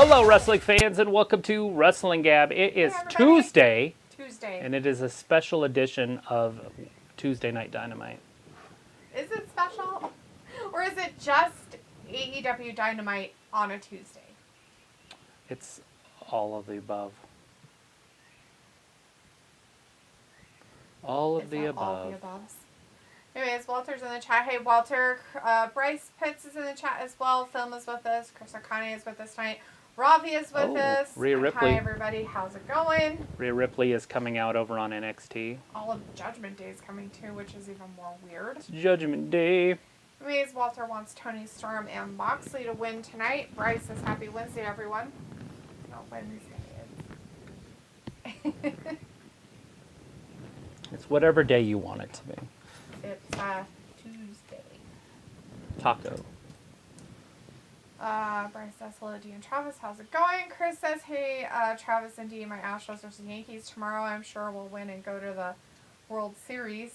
Hello, wrestling fans, and welcome to Wrestling Gab. It is Tuesday, and it is a special edition of Tuesday Night Dynamite. Is it special? Or is it just AEW Dynamite on a Tuesday? It's all of the above. All of the above. Anyways, Walter's in the chat. Hey, Walter. Bryce Pitts is in the chat as well. Film is with us. Chris Arcani is with us tonight. Ravi is with us. Ria Ripley. Hi, everybody. How's it going? Rhea Ripley is coming out over on NXT. All of Judgment Day is coming too, which is even more weird. It's Judgment Day. Anyways, Walter wants Tony Storm and Moxley to win tonight. Bryce says happy Wednesday, everyone. No, Wednesday is. It's whatever day you want it to be. It's Tuesday. Taco. Bryce says hello, D and Travis. How's it going? Chris says, hey, Travis and D, my Astros versus Yankees tomorrow. I'm sure we'll win and go to the World Series.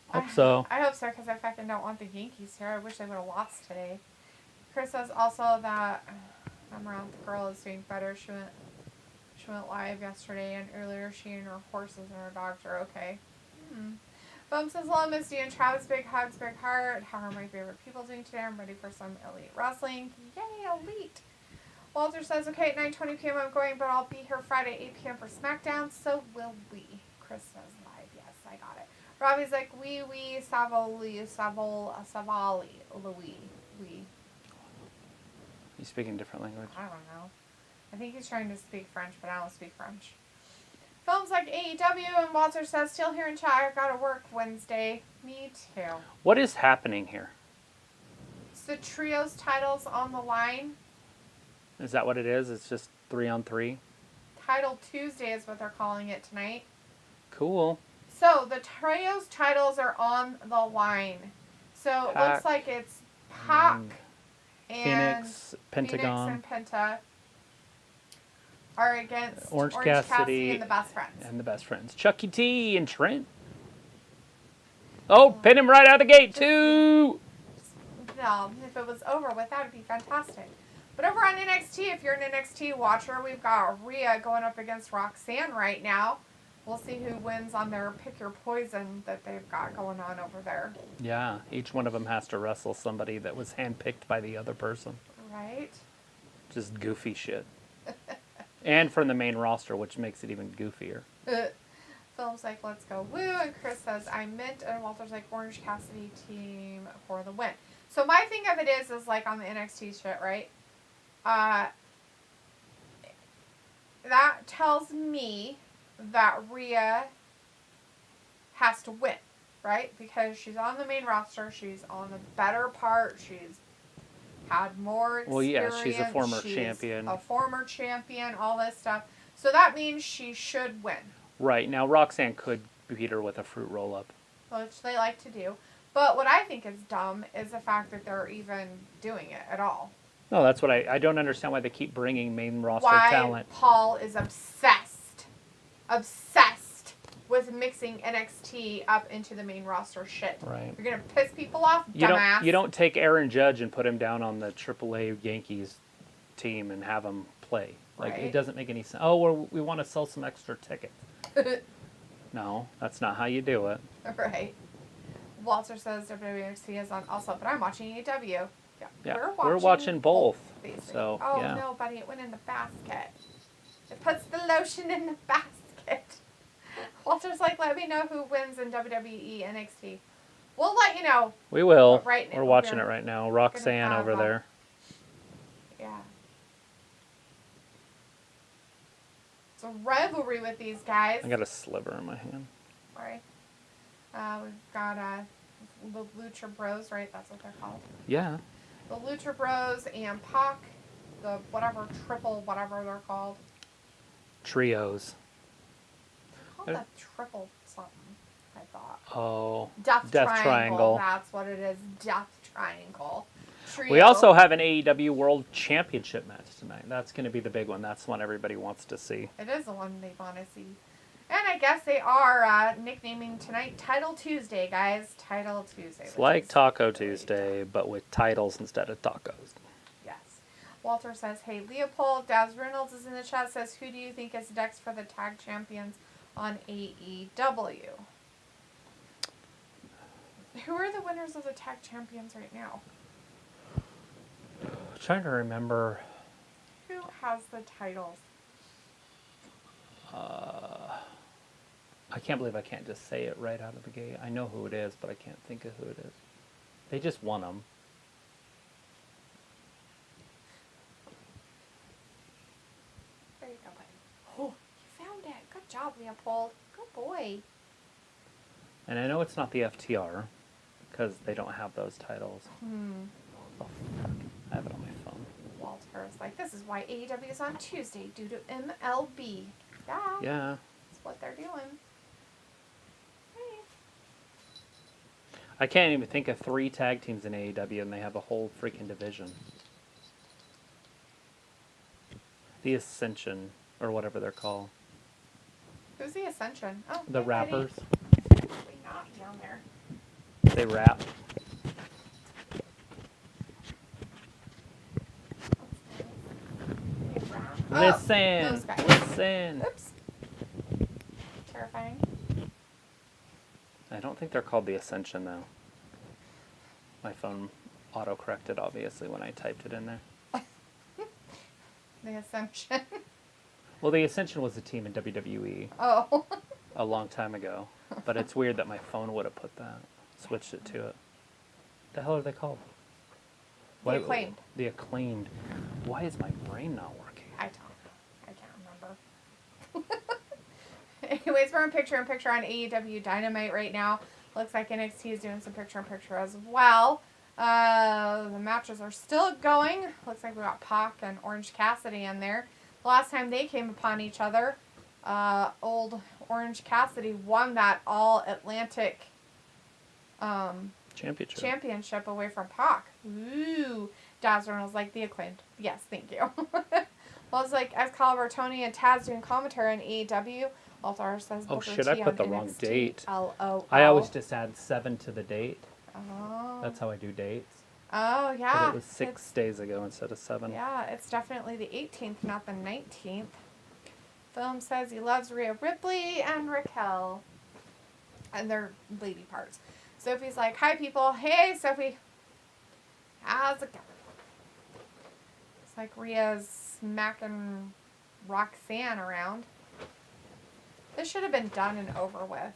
Hope so. I hope so, because I fucking don't want the Yankees here. I wish they would have lost today. Chris says also that I'm around the girl is doing better. She went live yesterday, and earlier she and her horses and her dogs are okay. Bum says, hello, Miss D and Travis. Big hugs, big heart. How are my favorite people doing today? I'm ready for some elite wrestling. Yay, elite. Walter says, okay, at 9:20 p.m. I'm going, but I'll be here Friday 8 p.m. for SmackDown. So will we. Chris says live. Yes, I got it. Robbie's like, oui, savali, Louis. You speak in different language? I don't know. I think he's trying to speak French, but I don't speak French. Films like AEW, and Walter says, still here in chat, I gotta work Wednesday. Me too. What is happening here? It's the trios titles on the line. Is that what it is? It's just 3-on-3? Title Tuesday is what they're calling it tonight. Cool. So, the trios titles are on the line. So, it looks like it's Pac and Phoenix, Pentagon. Phoenix and Penta are against Orange Cassidy and the Best Friends. And the Best Friends. Chucky T and Trent. Oh, pin him right out of the gate, too! No, if it was over with, that would be fantastic. But over on NXT, if you're an NXT watcher, we've got Ria going up against Roxanne right now. We'll see who wins on their pick your poison that they've got going on over there. Yeah, each one of them has to wrestle somebody that was handpicked by the other person. Right? Just goofy shit. And from the main roster, which makes it even goofier. Phil's like, let's go woo. And Chris says, I meant. And Walter's like, Orange Cassidy team for the win. So my thing of it is like on the NXT shit, right? That tells me that Ria has to win, right? Because she's on the main roster. She's on the better part. She's had more experience. Well, yeah, she's a former champion. A former champion, all this stuff. So that means she should win. Right. Now, Roxanne could beat her with a fruit roll-up. Which they like to do. But what I think is dumb is the fact that they're even doing it at all. No, that's what I don't understand why they keep bringing main roster talent. Paul is obsessed with mixing NXT up into the main roster shit. Right. You're going to piss people off, dumbass. You don't take Aaron Judge and put him down on the AAA Yankees team and have him play. Like, right. It doesn't make any sense. Oh, we want to sell some extra tickets. No, that's not how you do it. Right. Walter says WNXT is on also, but I'm watching AEW. Yeah, we're watching both. So, oh, yeah. no, buddy, it went in the basket. It puts the lotion in the basket. Walter's like, let me know who wins in WWE NXT. We'll let you know. We will. Right now, we're watching it right now. Roxanne over there. Yeah. It's a rivalry with these guys. I got a sliver in my hand. Sorry. We've got the Lucha Bros, right? That's what they're called. Yeah. The Lucha Bros and Pac, the whatever they're called. Trios. Called a triple something, I thought. Oh. Death Triangle. That's what it is. Death Triangle. Trio. We also have an AEW World Championship match tonight. That's going to be the big one. That's the one everybody wants to see. It is the one they want to see. And I guess they are nicknaming tonight Title Tuesday, guys. Title Tuesday. It's like Taco Tuesday, but with titles instead of tacos. Yes. Walter says, hey, Leopold. Daz Reynolds is in the chat, says, who do you think is next for the tag champions on AEW? Who are the winners of the tag champions right now? I'm trying to remember. Who has the titles? I can't believe I can't just say it right out of the gate. I know who it is, but I can't think of who it is. They just won them. There you go, buddy. Oh, you found it. Good job, Leopold. Good boy. And I know it's not the FTR, because they don't have those titles. Oh, fuck. I have it on my phone. Walter's like, this is why AEW is on Tuesday, due to MLB. Yeah. Yeah. That's what they're doing. Hey. I can't even think of 3 tag teams in AEW, and they have a whole freaking division. The Ascension, or whatever they're called. Who's the Ascension? Oh, The hey, rappers. Kitty. Not down there. They rap. Listen. Those guys. Listen. Oops. Terrifying. I don't think they're called the Ascension, though. My phone auto-corrected, obviously, when I typed it in there. The Ascension. Well, the Ascension was a team in WWE Oh. a long time ago. But it's weird that my phone would have put that. Switched it to it. The hell are they called? The Acclaimed. The Acclaimed. Why is my brain not working? I don't know. I can't remember. Anyways, we're in picture-in-picture on AEW Dynamite right now. Looks like NXT is doing some picture-in-picture as well. The matches are still going. Looks like we got Pac and Orange Cassidy in there. The last time they came upon each other, old Orange Cassidy won that All-Atlantic championship away from Pac. Ooh. Daz Reynolds like the Acclaimed. Yes, thank you. Well, it's like as Caliber Tony and Taz doing commentary on AEW. Altar says Oh, Booker shit, T I put on the NXT. wrong date. LOL. I always just add 7 to the date. Oh. That's how I do dates. Oh, yeah. But it was 6 days ago instead of 7. Yeah, it's definitely the 18th, not the 19th. Film says he loves Ria Ripley and Raquel. And their lady parts. Sophie's like, hi, people. Hey, Sophie. How's it going? It's like Ria's smacking Roxanne around. This should have been done and over with.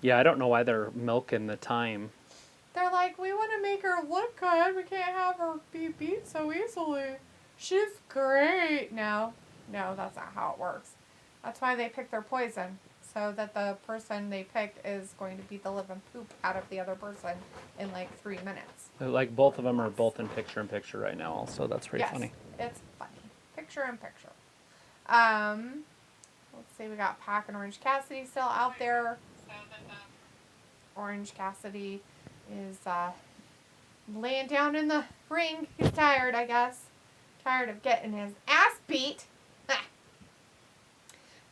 Yeah, I don't know why they're milking the time. They're like, we want to make her look good. We can't have her be beat so easily. She's great. No, that's not how it works. That's why they pick their poison. So that the person they pick is going to beat the living poop out of the other person in like 3 minutes. Like both of them are both in picture-in-picture right now also. That's pretty funny. It's funny. Picture-in-picture. Let's see, we got Pac and Orange Cassidy still out there. Orange Cassidy is laying down in the ring. He's tired, I guess. Tired of getting his ass beat.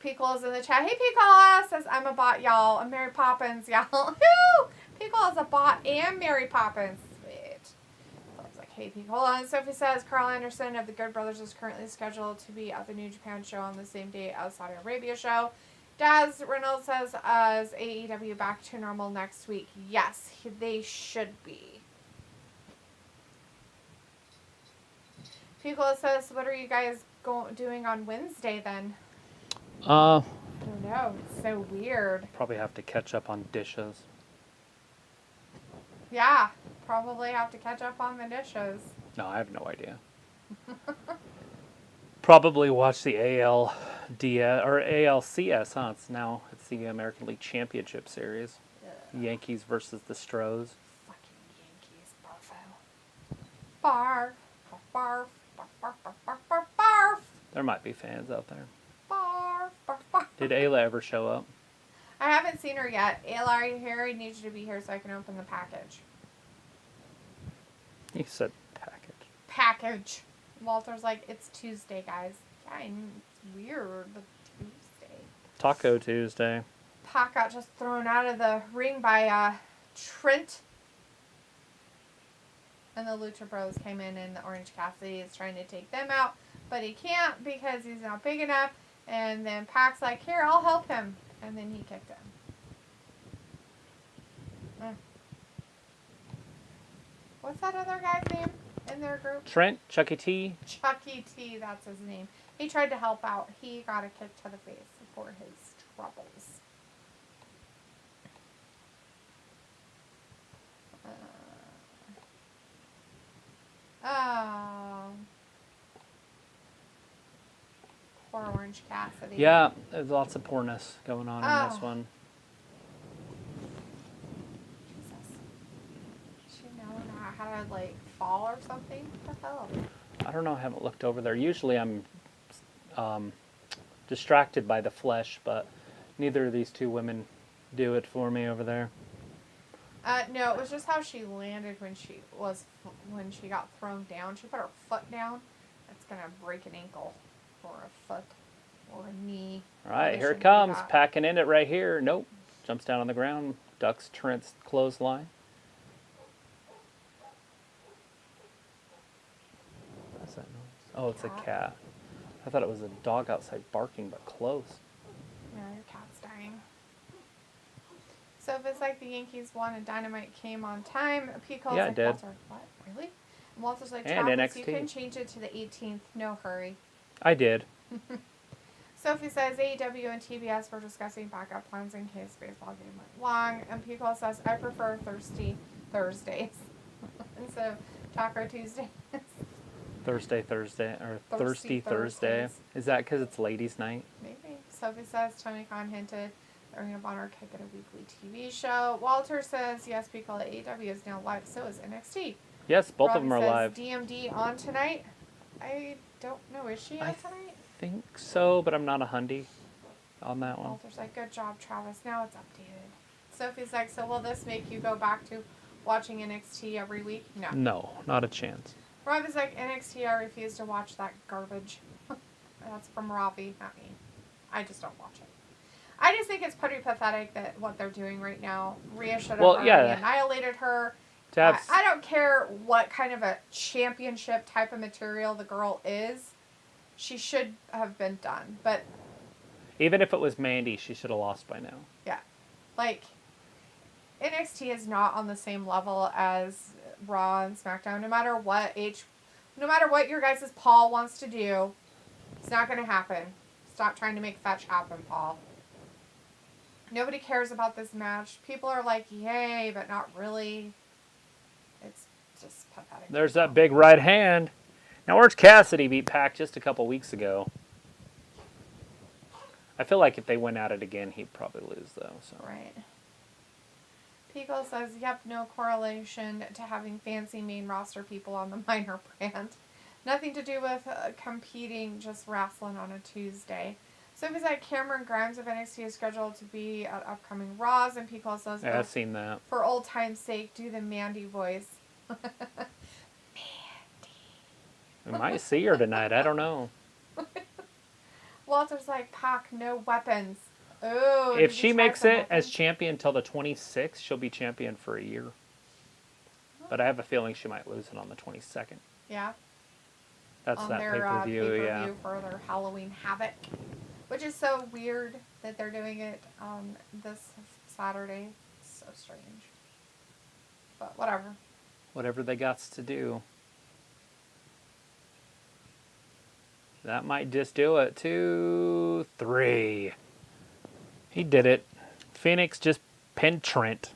Pickle is in the chat. Hey, Pickle says, I'm a bot, y'all. I'm Mary Poppins, y'all. Woo! Pickle is a bot and Mary Poppins. Sweet. So it's like, hey, Pickle. And Sophie says, Karl Anderson of the Good Brothers is currently scheduled to be at the New Japan show on the same day as Saudi Arabia show. Daz Reynolds says, is AEW back to normal next week? Yes, they should be. Pickle says, what are you guys doing on Wednesday then? I don't know. It's so weird. Probably have to catch up on dishes. Yeah, probably have to catch up on the dishes. No, I have no idea. Probably watch the ALDS or ALCS, huh? It's the American League Championship Series. Yeah. Yankees versus the Stros. Fucking Yankees, barfo. Barf, barf, barf, barf, barf, barf, barf, barf. There might be fans out there. Barf, barf, barf. Did Ayla ever show up? I haven't seen her yet. Ayla, are you here? I need you to be here so I can open the package. You said package. Package. Walter's like, it's Tuesday, guys. Yeah, it's weird. Tuesday. Taco Tuesday. Pac got just thrown out of the ring by Trent. And the Lucha Bros came in, and the Orange Cassidy is trying to take them out, but he can't because he's not big enough. And then Pac's like, here, I'll help him. And then he kicked him. What's that other guy's name in their group? Trent, Chucky T. Chucky T, that's his name. He tried to help out. He got a kick to the face for his troubles. Poor Orange Cassidy. Yeah, there's lots of poorness going on in this one. She know how to like fall or something? What the hell? I don't know. I haven't looked over there. Usually I'm distracted by the flesh, but neither of these two women do it for me over there. No, it was just how she landed when she got thrown down. She put her foot down. That's gonna break an ankle or a foot or a knee. All right, here it comes. Packing in it right here. Nope. Jumps down on the ground. Ducks Trent's clothesline. What's that noise? Oh, it's a cat. I thought it was a dog outside barking, but close. No, your cat's dying. So if it's like the Yankees won and Dynamite came on time, P calls like, it did. Walter, what? Really? And Walter's like, And Travis, NXT. you can change it to the 18th. No hurry. I did. Sophie says AEW and TBS were discussing backup plans in case baseball game went long. And Pico says, I prefer thirsty Thursdays instead of Taco Tuesdays. Thursday, or Thirsty Thirsty Thursday. Thursdays. Is that because it's ladies' night? Maybe. Sophie says Tony Khan hinted that Ring of Honor could get a weekly TV show. Walter says, yes, Pico at AEW is now live. So is NXT. Yes, both Robbie of them are says, live. DMD on tonight. I don't know. Is she on tonight? I think so, but I'm not a hundy on that one. Walter's like, good job, Travis. Now it's updated. Sophie's like, so will this make you go back to watching NXT every week? No. No, not a chance. Robbie's like, NXT, I refuse to watch that garbage. That's from Robbie, not me. I just don't watch it. I just think it's pretty pathetic that what they're doing right now. Rhea should have already annihilated her. I don't care what kind of a championship type of material the girl is. She should have been done. But even if it was Mandy, she should have lost by now. Yeah. Like, NXT is not on the same level as Raw and SmackDown. No matter what your guys' Paul wants to do, it's not going to happen. Stop trying to make fetch happen, Paul. Nobody cares about this match. People are like, yay, but not really. It's just pathetic. There's that big right hand. Now, Orange Cassidy beat Pac just a couple weeks ago. I feel like if they went at it again, he'd probably lose, though. So. Right. Pico says, yep, no correlation to having fancy main roster people on the minor brand. Nothing to do with competing, just wrestling on a Tuesday. So he's like, Cameron Grimes of NXT is scheduled to be at upcoming Raws, and Pico says, yeah, I've seen that. For old time's sake, do the Mandy voice. Mandy. We might see her tonight. I don't know. Walter's like, Pac, no weapons. Oh, if she makes it as champion until the 26th, she'll be champion for a year. But I have a feeling she might lose it on the 22nd. Yeah. That's on that their pay-per-view, yeah. For their Halloween Havoc. Which is so weird that they're doing it this Saturday. It's so strange. But whatever. Whatever they got to do. That might just do it. 2, 3. He did it. Phoenix just pinned Trent.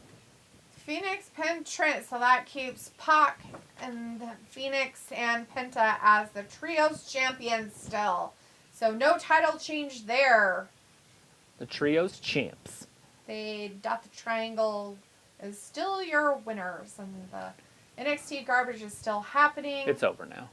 Phoenix pinned Trent, so that keeps Pac and Phoenix and Penta as the Trios champions still. So no title change there. The Trios champs. The Death Triangle is still your winners, and the NXT garbage is still happening. It's over now.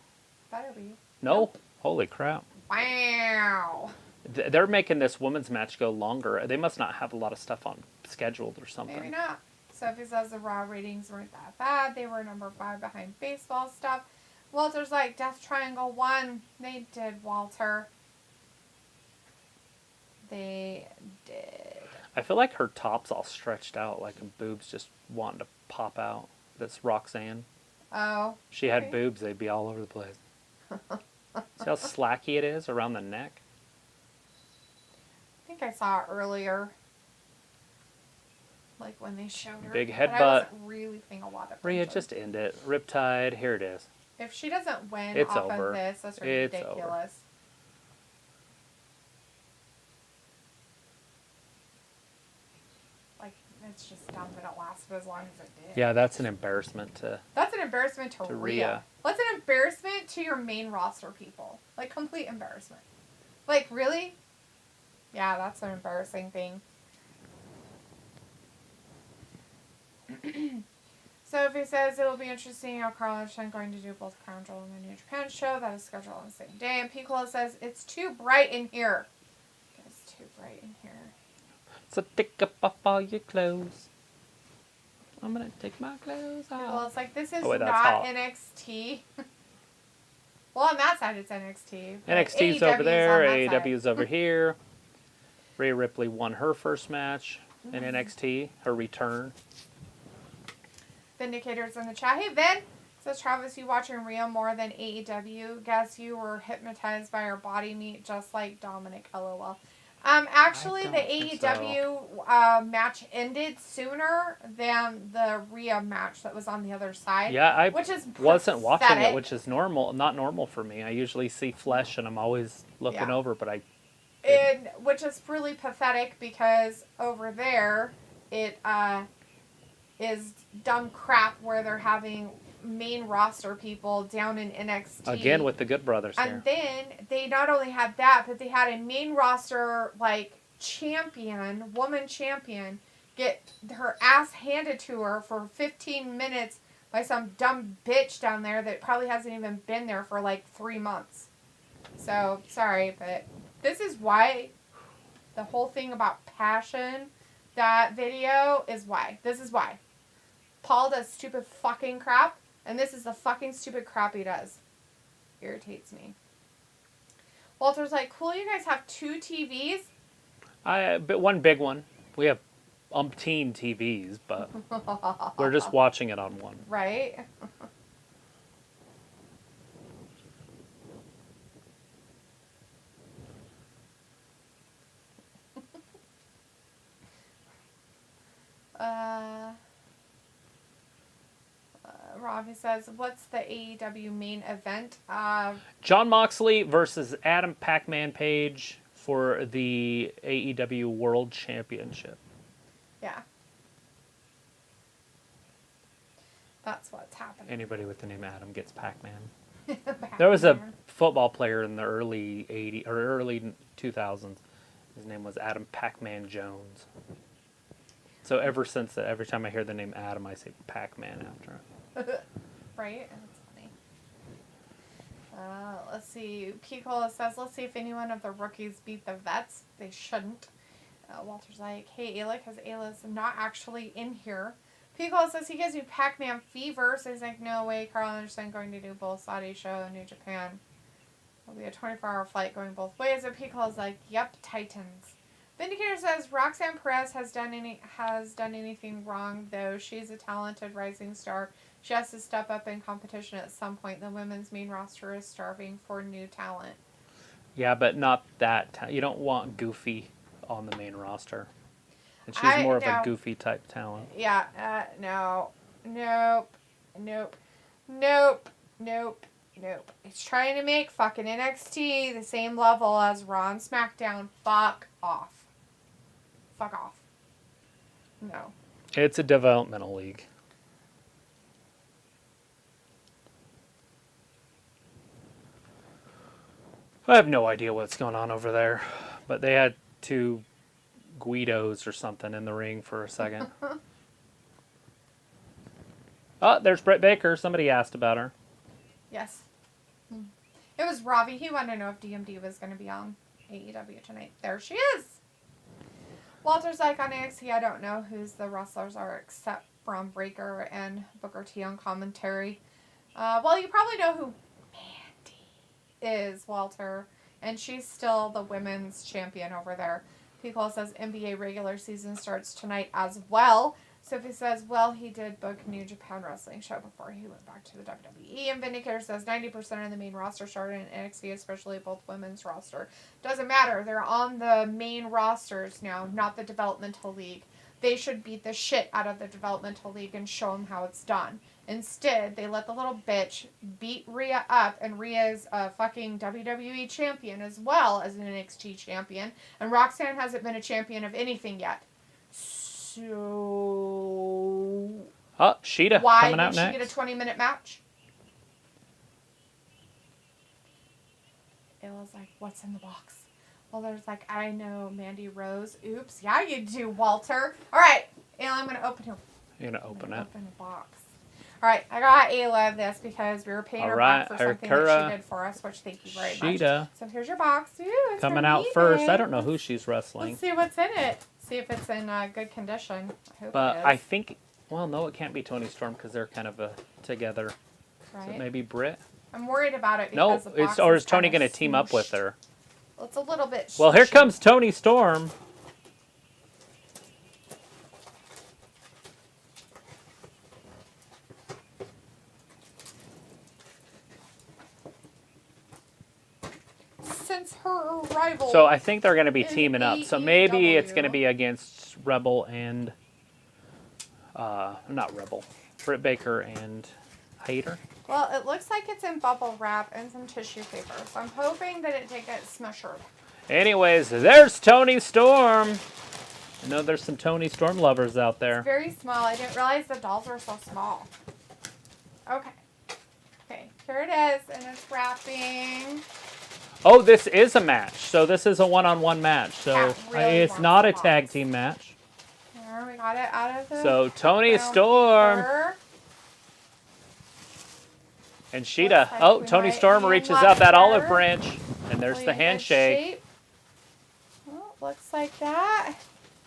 Better be. Nope. Holy crap. Wow. They're making this women's match go longer. They must not have a lot of stuff on scheduled or something. Maybe not. Sophie says the Raw ratings weren't that bad. They were number 5 behind baseball stuff. Walter's like, Death Triangle won. They did, Walter. They did. I feel like her top's all stretched out, like her boobs just wanting to pop out. That's Roxanne. Oh. She had boobs, they'd be all over the place. See how slacky it is around the neck? I think I saw it earlier. Like when they showed her. Big headbutt. I wasn't really paying a lot of Ria, attention. just end it. Riptide, here it is. If she doesn't win It's off over. of this, that's It's ridiculous. over. Like, it's just dumb that it lasted as long as it did. Yeah, that's an embarrassment to That's an embarrassment to Rhea. Rhea. That's an embarrassment to your main roster people. Like, complete embarrassment. Like, really? Yeah, that's an embarrassing thing. So if he says it'll be interesting how Karl and Dustin going to do both Crown Jewel and the New Japan show, that is scheduled on the same day. And Piccolo says it's too bright in here. It's too bright in here. So take off all your clothes. I'm gonna take my clothes off. Well, it's like, this is Oh, wait, that's not hot. NXT. Well, on that side it's NXT. but NXT's AEW over is there, on that side. AEW's over here. Rhea Ripley won her first match in NXT, her return. Vindicators in the chat. Hey, Vin! Says Travis, you watching Rhea more than AEW. Guess you were hypnotized by her body meat just like Dominic, LOL. Actually, the AEW match ended sooner than the Rhea match that was on the other side. Yeah, I which is wasn't watching it, pathetic. which is normal, not normal for me. I usually see flesh and I'm always looking Yeah. over, but Which is really pathetic because over there, it is dumb crap where they're having main roster people down in NXT. again with the Good Brothers here. And then they not only had that, but they had a main roster woman champion, get her ass handed to her for 15 minutes by some dumb bitch down there that probably hasn't even been there for like 3 months. So, sorry, but this is why the whole thing about passion, that video is why. This is why. Paul does stupid fucking crap, and this is the fucking stupid crap he does. Irritates me. Walter's like, cool, you guys have 2 TVs? But one big one. We have umpteen TVs, but we're just watching it on one. Right? Ravi says, what's the AEW main event? Jon Moxley versus Adam Pac-Man Page for the AEW World Championship. Yeah. That's what's happening. Anybody with the name Adam gets Pac-Man. There was a football player in the early 80s or early 2000s. His name was Adam Pac-Man Jones. So ever since that, every time I hear the name Adam, I say Pac-Man after it. Right? That's funny. Let's see. Piccolo says, let's see if any one of the rookies beat the vets. They shouldn't. Walter's like, hey, Ayla, because Ayla's not actually in here. Piccolo says he gives me Pac-Man fever. So he's like, no way, Karl and Dustin going to do both Saudi show and New Japan. It'll be a 24-hour flight going both ways. And Piccolo's like, yep, Titans. Vindicator says Roxanne Perez has done anything wrong, though. She's a talented rising star. She has to step up in competition at some point. The women's main roster is starving for new talent. Yeah, but not that. You don't want Goofy on the main roster. And she's more of a Goofy type talent. Yeah, no. Nope. It's trying to make fucking NXT the same level as Raw and SmackDown. Fuck off. No. It's a developmental league. I have no idea what's going on over there, but they had 2 Guidos or something in the ring for a second. Oh, there's Britt Baker. Somebody asked about her. Yes. It was Ravi. He wanted to know if DMD was going to be on AEW tonight. There she is. Walter's like, on NXT, I don't know who the wrestlers are except Braun Breaker and Booker T on commentary. Well, you probably know who Mandy is, Walter. And she's still the women's champion over there. Piccolo says NBA regular season starts tonight as well. Sophie says, well, he did book New Japan Wrestling show before he went back to the WWE. And Vindicator says 90% of the main roster started in NXT, especially both women's roster. Doesn't matter. They're on the main rosters now, not the developmental league. They should beat the shit out of the developmental league and show them how it's done. Instead, they let the little bitch beat Ria up, and Ria's a fucking WWE champion as well as an NXT champion. And Roxanne hasn't been a champion of anything yet. So... Oh, Sheeta coming out next. Why did she get a 20-minute match? It was like, what's in the box? Well, there's like, I know Mandy Rose. Oops. Yeah, you do, Walter. All right. Ayla, I'm going to open it. You're going to open it? Open a box. All right. I got Ayla this because we were paying her back for something that she did for us, which thank you very much. So here's your box. Ooh, it's coming out first. I don't know who she's wrestling. Let's see what's in it. See if it's in good condition. I hope it is. I think, well, no, it can't be Toni Storm because they're kind of together. Right. So maybe Britt? I'm worried about it because no, or is Toni going to team up with her? Well, it's a little bit well, here comes Toni Storm. Since her arrival. So I think they're going to be teaming up. So maybe it's going to be against Rebel and, not Rebel, Britt Baker and Hager. Well, it looks like it's in bubble wrap and some tissue paper. So I'm hoping that it didn't get smushed. Anyways, there's Toni Storm. I know there's some Toni Storm lovers out there. It's very small. I didn't realize the dolls were so small. Okay. Okay, here it is, and it's wrapping. Oh, this is a match. So this is a one-on-one match. So really it's not a tag team match. There, we got it out of the... So Toni Storm. Paper. And Sheeta. Like oh, Toni Storm reaches out that olive branch. And there's the handshake. Well, looks like that.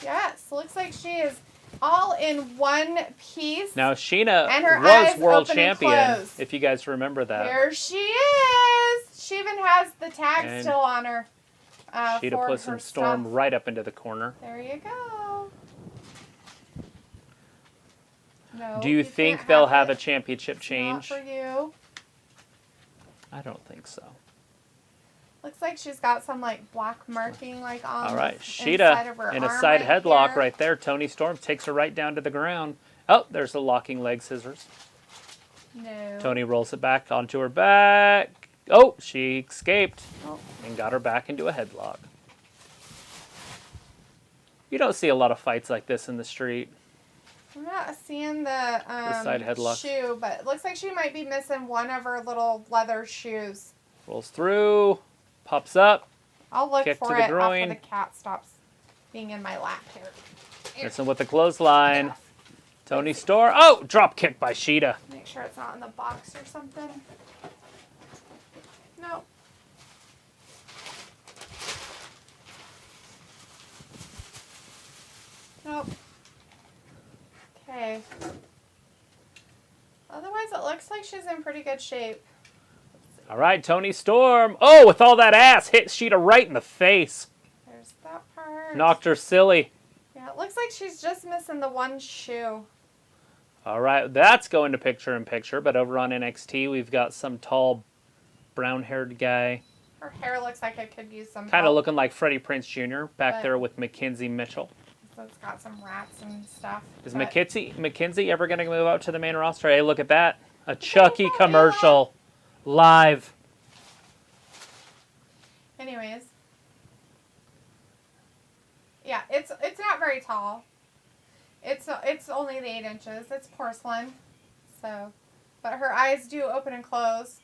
Yes, looks like she is all in one piece. Now, Sheena was world champion, if you guys remember that. There she is. She even has the tag and still on her. Sheeta puts some Storm right up into the corner. There you go. No, do you think they'll have a championship change? Not for you. I don't think so. Looks like she's got some like black marking like on. All right, Sheeta in a side headlock right there. Toni Storm takes her right down to the ground. Oh, there's the locking leg scissors. No. Toni rolls it back onto her back. Oh, she escaped and got her back into a headlock. You don't see a lot of fights like this in the street. I'm not seeing the side headlock shoe, but it looks like she might be missing one of her little leather shoes. Rolls through, pops up. I'll look kick for to the it groin. after the cat stops being in my lap here. Missing with the clothesline. Yeah. Toni Storm. Oh, drop kick by Sheeta. Make sure it's not in the box or something. No. Nope. Okay. Otherwise, it looks like she's in pretty good shape. All right, Toni Storm. Oh, with all that ass, hit Sheeta right in the face. There's that part. Knocked her silly. Yeah, it looks like she's just missing the one shoe. All right, that's going to picture-in-picture, but over on NXT, we've got some tall, brown-haired guy. Her hair looks like it could use some kind of looking like Freddie Prinze Jr. back there with Mackenzie Mitchell. So it's got some rats and stuff. Is Mackenzie ever going to move out to the main roster? Hey, look at that. A Chucky commercial. Live. Anyways. Yeah, it's not very tall. It's only the 8 inches. It's porcelain. So, but her eyes do open and close.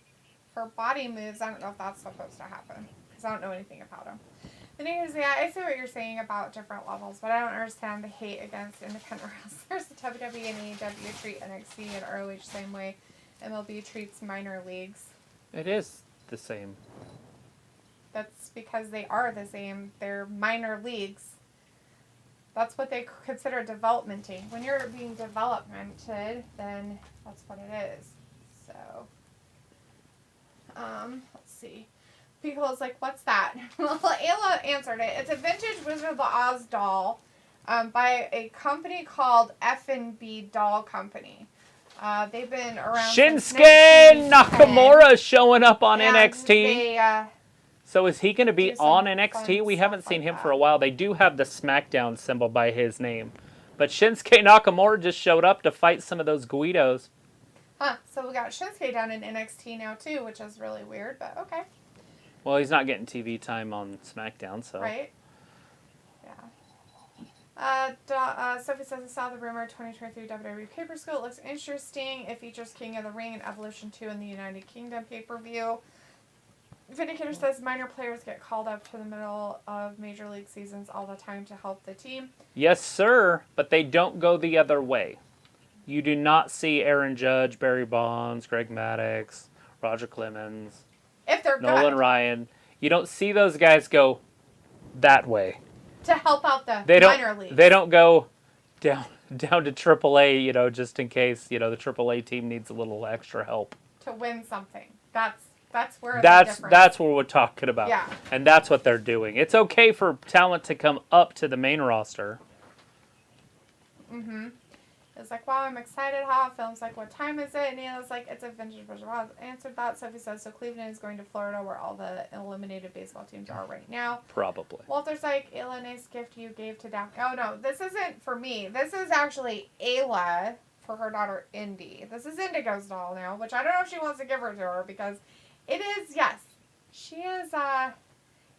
Her body moves. I don't know if that's supposed to happen because I don't know anything about them. Anyways, yeah, I see what you're saying about different levels, but I don't understand the hate against independent wrestlers. The WWE and AEW treat NXT and ROH same way MLB treats minor leagues. It is the same. That's because they are the same. They're minor leagues. That's what they consider developmenting. When you're being developmented, then that's what it is. So, let's see. People's like, what's that? Well, Ayla answered it. It's a vintage Wizard of the Oz doll. by a company called F&B Doll Company. They've been around Shinsuke Nakamura showing up on NXT. So is he going to be on NXT? We haven't seen him for a while. They do have the SmackDown symbol by his name. But Shinsuke Nakamura just showed up to fight some of those Guidos. Huh, so we got Shinsuke down in NXT now too, which is really weird, but okay. Well, he's not getting TV time on SmackDown, so. Right. Sophie says, I saw the rumored 2023 WWE pay-per-view. It looks interesting. It features King of the Ring and Evolution 2 in the United Kingdom pay-per-view. Vindicator says minor players get called up to the middle of Major League seasons all the time to help the team. Yes, sir, but they don't go the other way. You do not see Aaron Judge, Barry Bonds, Greg Maddux, Roger Clemens, if they're Nolan good. Ryan. You don't see those guys go that way. To help out the minor leagues. They don't go down to AAA, just in case, the AAA team needs a little extra help. To win something. That's where that's what we're talking about. Yeah. And that's what they're doing. It's okay for talent to come up to the main roster. Mm-hmm. It's like, wow, I'm excited. How films like, what time is it? And Neil's like, it's a vintage version. Well, answered that. Sophie says, so Cleveland is going to Florida where all the eliminated baseball teams are right now. Probably. Walter's like, Ayla, nice gift you gave to Daphne. Oh, no, this isn't for me. This is actually Ayla for her daughter, Indy. This is Indigo's doll now, which I don't know if she wants to give her to her because it is, yes, she is,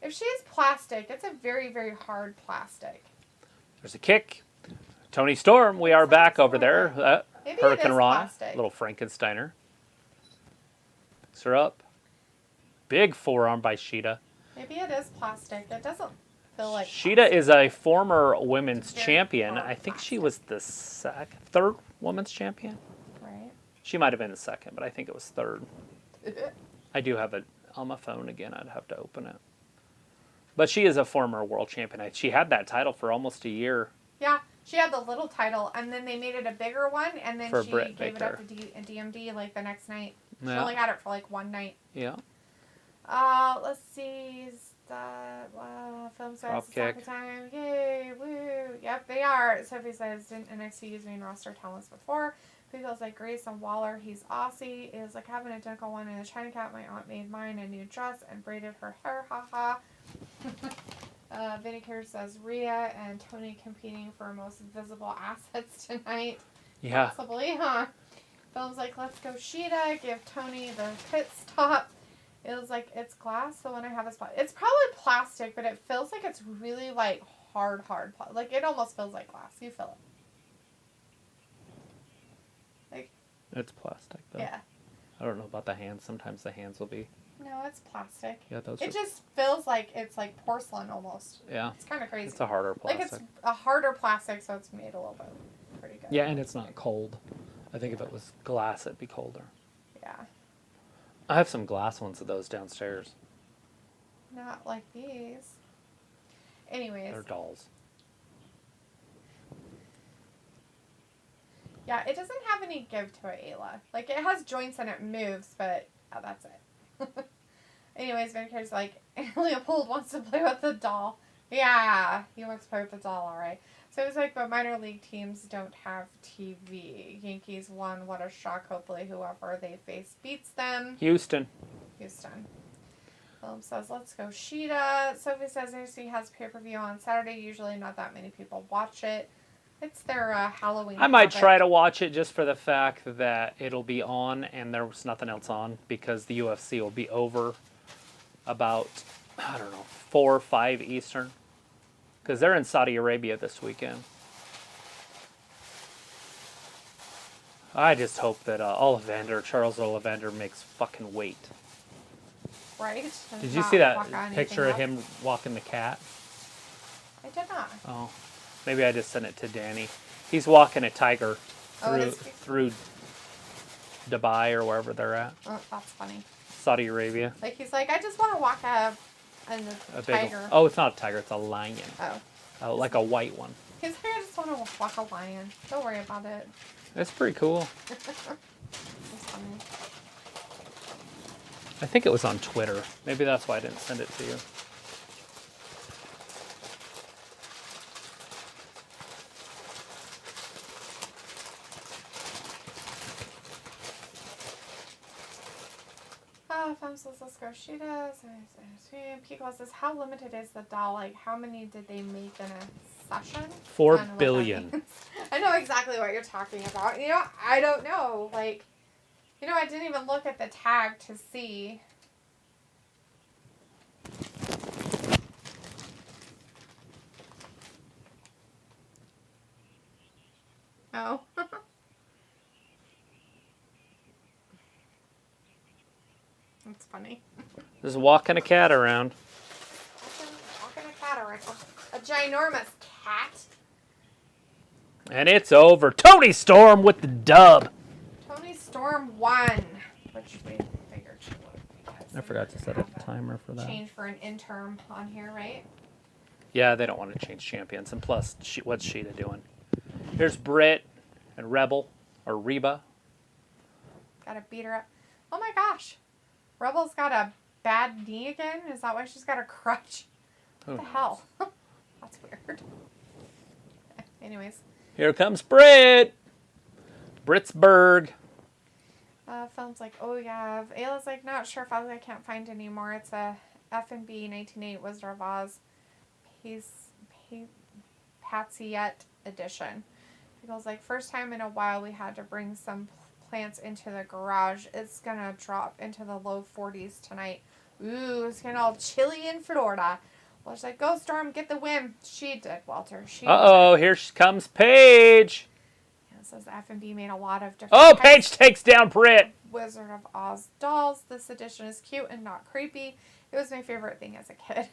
if she is plastic, it's a very, very hard plastic. There's a kick. Tony Storm, we are back over there. Maybe Hurricane Rana, plastic. little Frankensteiner. Picks her up. Big forearm by Sheeta. Maybe it is plastic. It doesn't feel like Sheeta is a former women's Very champion. hard I think she plastic. was the third women's champion. Right. She might have been the second, but I think it was third. I do have it on my phone again. I'd have to open it. But she is a former world champion. She had that title for almost a year. Yeah, she had the little title, and then they made it a bigger one, and then she Britt gave Baker. it up to DMD like the next night. She Yeah. only had it for like one night. Yeah. Let's see. Film starts. Dropkick. Time. Yay, woo. Yep, they are. Sophie says, didn't NXT use main roster talents before? People's like Grayson Waller, he's Aussie. Is like have an identical one in a China Cat. My aunt made mine a new dress and braided her hair. Haha. Vindicator says Ria and Tony competing for most visible assets tonight. Yeah. Possibly, huh? Phil's like, let's go Sheeta, give Tony the pit stop. It was like, it's glass, the one I have is plastic. It's probably plastic, but it feels like it's really like hard. Like it almost feels like glass. You feel it. Like. It's plastic, though. Yeah. I don't know about the hands. Sometimes the hands will be. No, it's plastic. Yeah, those It just feels like it's like porcelain almost. Yeah. It's kind of crazy. It's a harder plastic. Like it's a harder plastic, so it's made a little bit pretty good. Yeah, and it's not cold. I think if it was glass, it'd be colder. Yeah. I have some glass ones of those downstairs. Not like these. Anyways. They're dolls. Yeah, it doesn't have any give to it, Ayla. Like, it has joints and it moves, but that's it. Anyways, Vindicator's like, Leopold wants to play with the doll. Yeah, he wants to play with the doll, alright. So it's like, but minor league teams don't have TV. Yankees won, what a shock. Hopefully whoever they face beats them. Houston. Willem says, let's go Sheeta. Sophie says NXT has pay-per-view on Saturday. Usually not that many people watch it. It's their Halloween. I might try to watch it just for the fact that it'll be on and there's nothing else on because the UFC will be over about, 4 or 5 Eastern. Because they're in Saudi Arabia this weekend. I just hope that Charles Ollivander makes fucking weight. Right? Did you see that picture of him walking the cat? I did not. Oh, maybe I just sent it to Danny. He's walking a tiger through Dubai or wherever they're at. Oh, that's funny. Saudi Arabia. Like, he's like, I just want to walk a tiger. Oh, it's not a tiger. It's a lion. Oh. Like a white one. He's like, I just want to walk a lion. Don't worry about it. It's pretty cool. That's funny. I think it was on Twitter. Maybe that's why I didn't send it to you. Femme says, let's go. She does. Pico says, how limited is the doll? Like, how many did they make in a session? 4 billion. I know exactly what you're talking about. You know, I don't know. Like, you know, I didn't even look at the tag to see. Oh. That's funny. Just walking a cat around. Walking a cat around. A ginormous cat. And it's over. Tony Storm with the dub. Tony Storm won. Which we figured she would. I forgot to set a timer for that. Change for an interim on here, right? Yeah, they don't want to change champions. And plus, what's Sheeta doing? Here's Britt and Rebel, or Reba. Gotta beat her up. Oh my gosh. Rebel's got a bad knee again? Is that why she's got a crutch? What the hell? That's weird. Anyways. Here comes Britt. Britsburg. Film's like, oh yeah. Ayla's like, not sure if I can't find anymore. It's a F&B 1908 Wizard of Oz Patsiette edition. He goes like, first time in a while we had to bring some plants into the garage. It's gonna drop into the low 40s tonight. Ooh, it's getting all chilly in Florida. Well, she's like, go Storm, get the win. She did, Walter. Uh-oh, here comes Paige. Yeah, it says F&B made a lot of different Oh, Paige takes down Britt. Wizard of Oz dolls. This edition is cute and not creepy. It was my favorite thing as a kid.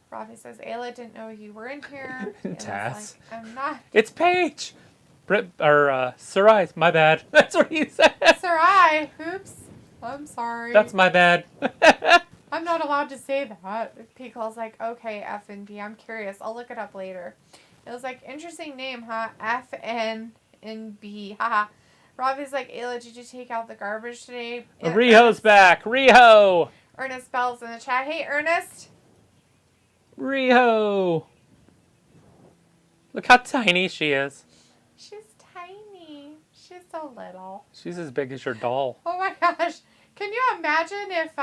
Robbie says, Ayla didn't know you were in here. Taz. Like, I'm not. It's Paige. Britt, or, Sarai, my bad. That's what he said. Sarai. Oops. I'm sorry. That's my bad. I'm not allowed to say that. Pico's like, okay, F and B. I'm curious. I'll look it up later. It was like, interesting name, huh? F N and B. Haha. Robbie's like, Ayla, did you take out the garbage today? Riho's back. Riho. Ernest Bell's in the chat. Hey, Ernest. Riho. Look how tiny she is. She's tiny. She's so little. She's as big as your doll. Oh my gosh. Can you imagine if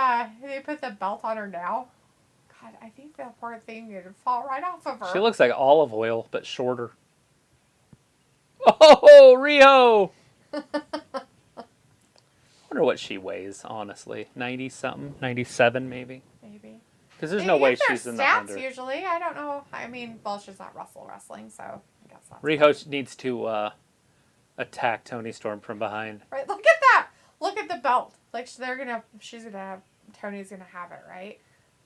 they put the belt on her now? God, I think that poor thing would fall right off of her. She looks like olive oil, but shorter. Oh, Riho! I wonder what she weighs, honestly. 90-something? 97, maybe? Maybe. Because there's no way she's in the stats 100. Usually. I don't know. I mean, well, she's not wrestling, so I guess that's Riho needs to attack Tony Storm from behind. right. Look at that. Look at the belt. Like Tony's gonna have it, right?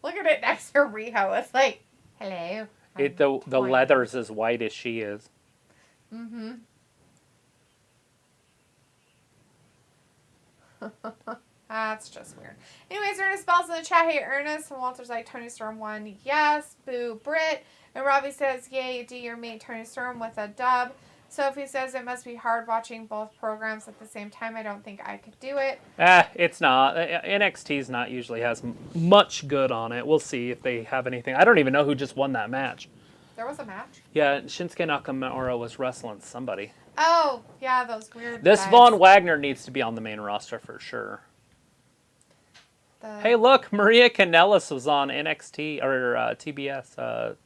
Look at it next to Riho. It's like, hello. The leather's as white as she is. Mm-hmm. That's just weird. Anyways, Ernest Bell's in the chat. Hey, Ernest. And Walter's like, Tony Storm won. Yes. Boo, Britt. And Robbie says, yay, D, your mate Tony Storm with a dub. Sophie says, it must be hard watching both programs at the same time. I don't think I could do it. It's not. NXT's not usually has much good on it. We'll see if they have anything. I don't even know who just won that match. There was a match? Yeah, Shinsuke Nakamura was wrestling somebody. Oh, yeah, those weird This guys. Von Wagner needs to be on the main roster for sure. Hey, look, Maria Kanellis was on NXT or TBS,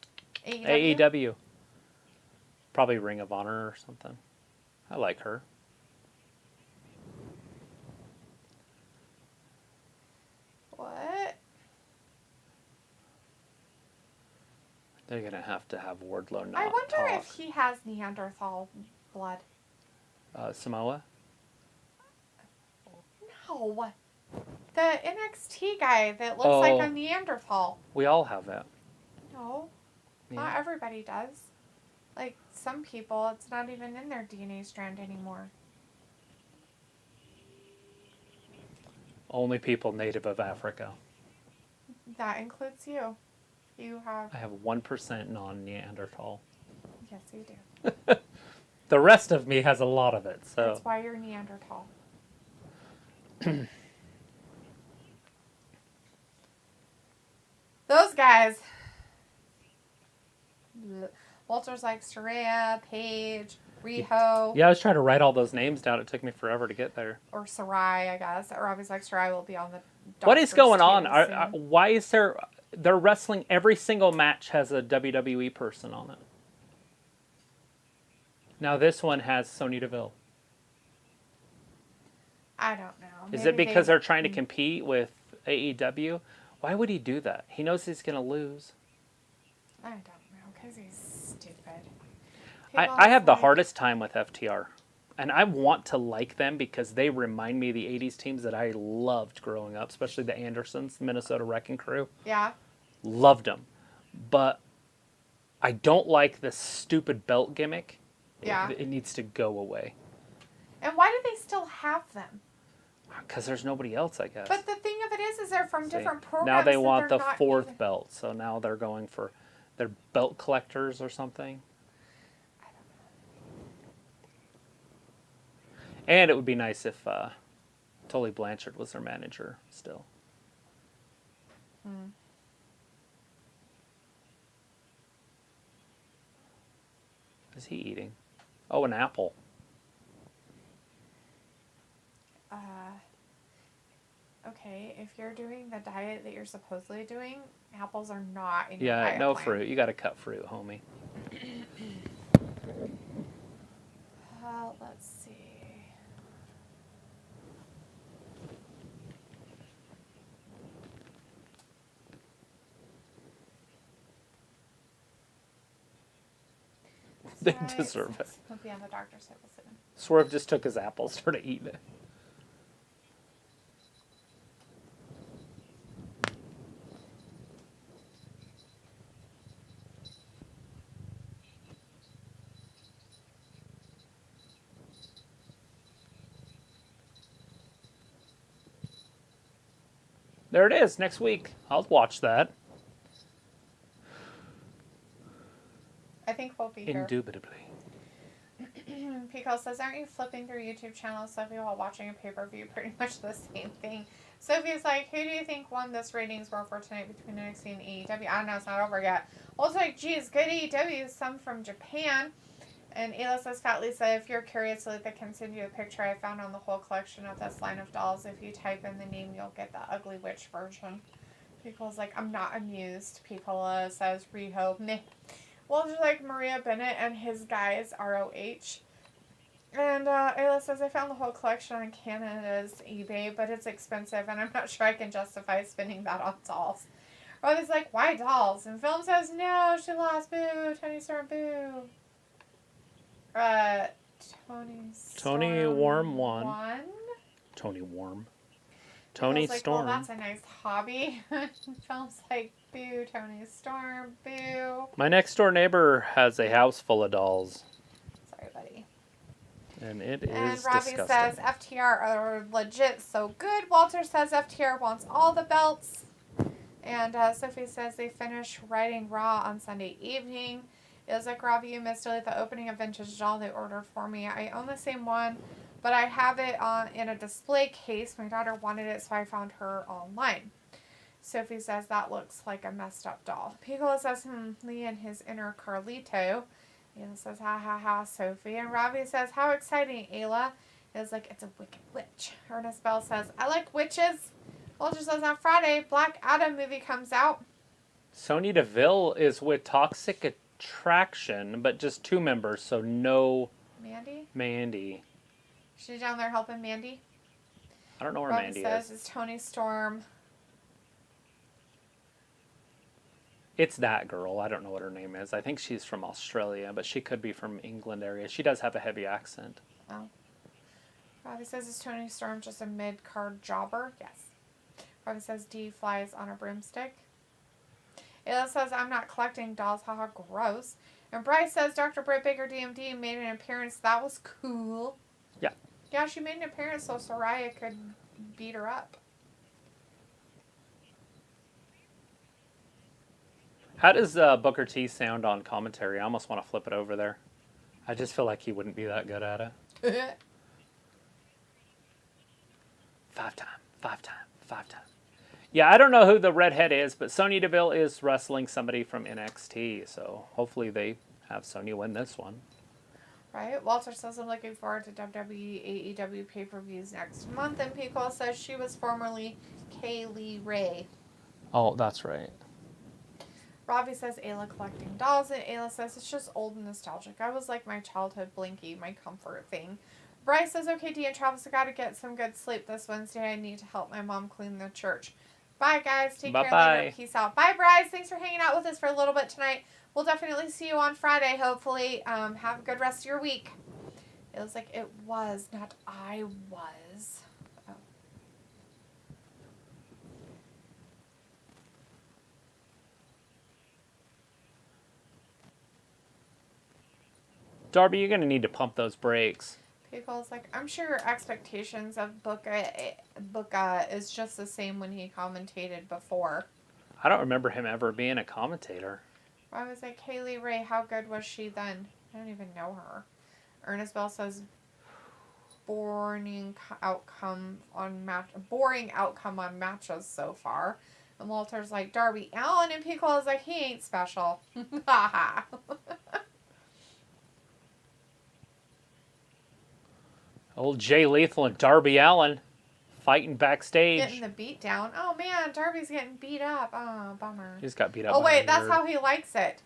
AEW. Probably Ring of Honor or something. I like her. What? They're going to have Wardlow not I wonder talk. if he has Neanderthal blood. Samoa? No. The NXT guy that looks like a Neanderthal. We all have that. No. Yeah. Not everybody does. Like, some people, it's not even in their DNA strand anymore. Only people native of Africa. That includes you. You have... I have 1% non-Neanderthal. Yes, you do. The rest of me has a lot of it, so... That's why you're Neanderthal. Those guys... Walter's like Saraya, Paige, Riho. Yeah, I was trying to write all those names down. It took me forever to get there. Or Sarai, I guess. Or obviously like Sarai will be on the What is going on? soon. Why is there... They're wrestling... Every single match has a WWE person on it. Now this one has Sonya Deville. I don't know. Is it because they're trying to compete with AEW? Why would he do that? He knows he's going to lose. I don't know, because he's stupid. I have the hardest time with FTR. And I want to like them because they remind me of the 80s teams that I loved growing up, especially the Andersons, the Minnesota Wrecking Crew. Yeah. Loved them. But I don't like this stupid belt gimmick. Yeah. It needs to go away. And why do they still have them? Because there's nobody else, I guess. But the thing of it is they're from different programs. Now they want the not fourth even... belt, so now they're going for their belt collectors or something. I don't know. And it would be nice if Tully Blanchard was their manager still. What is he eating? Oh, an apple. Okay, if you're doing the diet that you're supposedly doing, apples are not in your diet no plan. fruit. You got to cut fruit, homie. Let's see. They deserve it. He'll be on the doctor's table soon. Swerve just took his apple, started eating it. There it is, next week. I'll watch that. I think we'll be here. Indubitably. Pico says, aren't you flipping through YouTube channels, Sophie, while watching a pay-per-view? Pretty much the same thing. Sophie's like, who do you think won this ratings war for tonight between NXT and AEW? I don't know, it's not over yet. Also, like, geez, good AEW, some from Japan. And Ayla says, Fat Lisa, if you're curious, look at can send you a picture I found on the whole collection of this line of dolls. If you type in the name, you'll get the Ugly Witch version. Picco's like, I'm not amused. Piccola says, Reho, meh. Well, just like Maria Bennett and his guys, ROH. And Ayla says, I found the whole collection on Canada's eBay, but it's expensive, and I'm not sure I can justify spending that on dolls. Robbie's like, why dolls? And Film says, no, she lost, boo, Tony Storm, boo. Tony Worm won. Tony Worm. Tony like, Storm. Well, that's a nice hobby. Film's like, boo, Tony Storm, boo. My next door neighbor has a house full of dolls. Sorry, buddy. And it is And Robbie disgusting. says FTR are legit so good. Walter says FTR wants all the belts. And Sophie says they finish writing Raw on Sunday evening. It was like, Robbie, you missed it at the opening of Vintage Doll they ordered for me. I own the same one, but I have it in a display case. My daughter wanted it, so I found her online. Sophie says that looks like a messed up doll. Piccolo says, Lee and his inner Carlito. Ayla says, ha ha ha, Sophie. And Robbie says, how exciting, Ayla. It's like, it's a wicked witch. Ernest Bell says, I like witches. Walter says, on Friday, Black Adam movie comes out. Sonya Deville is with Toxic Attraction, but just 2 members, so no Mandy. She's down there helping Mandy. I don't know where Robbie Mandy says, is. it's Tony Storm. It's that girl. I don't know what her name is. I think she's from Australia, but she could be from England area. She does have a heavy accent. Oh. Robbie says, is Tony Storm just a mid-card jobber? Yes. Robbie says, D flies on a broomstick. Ayla says, I'm not collecting dolls. Haha, gross. And Bryce says, Dr. Britt Baker DMD made an appearance. That was cool. Yeah. Yeah, she made an appearance so Soraya could beat her up. How does Booker T sound on commentary? I almost want to flip it over there. I just feel like he wouldn't be that good at it. 5 time. Yeah, I don't know who the redhead is, but Sonya Deville is wrestling somebody from NXT, so hopefully they have Sonya win this one. Right? Walter says, I'm looking forward to WWE AEW pay-per-views next month. And Pico says she was formerly Kaylee Ray. Oh, that's right. Robbie says Ayla collecting dolls, and Ayla says it's just old and nostalgic. I was like my childhood Blinky, my comfort thing. Bryce says, okay, Dee and Travis, I gotta get some good sleep this Wednesday. I need to help my mom clean the church. Bye, guys. Take care later. Peace out. Bye, Bryce. Thanks for hanging out with us for a little bit tonight. We'll definitely see you on Friday, hopefully. Have a good rest of your week. It was like it was, not I was. Oh. Darby, you're going to need to pump those brakes. People's like, I'm sure your expectations of Booka is just the same when he commentated before. I don't remember him ever being a commentator. I was like, Kaylee Ray, how good was she then? I don't even know her. Ernest Bell says, boring outcome on matches so far. And Walter's like, Darby Allin, and Pico is like, he ain't special. Haha. Old Jay Lethal and Darby Allin fighting backstage. Getting the beat down. Oh man, Darby's getting beat up. Oh, bummer. He just got beat up. Oh wait, that's how he likes it.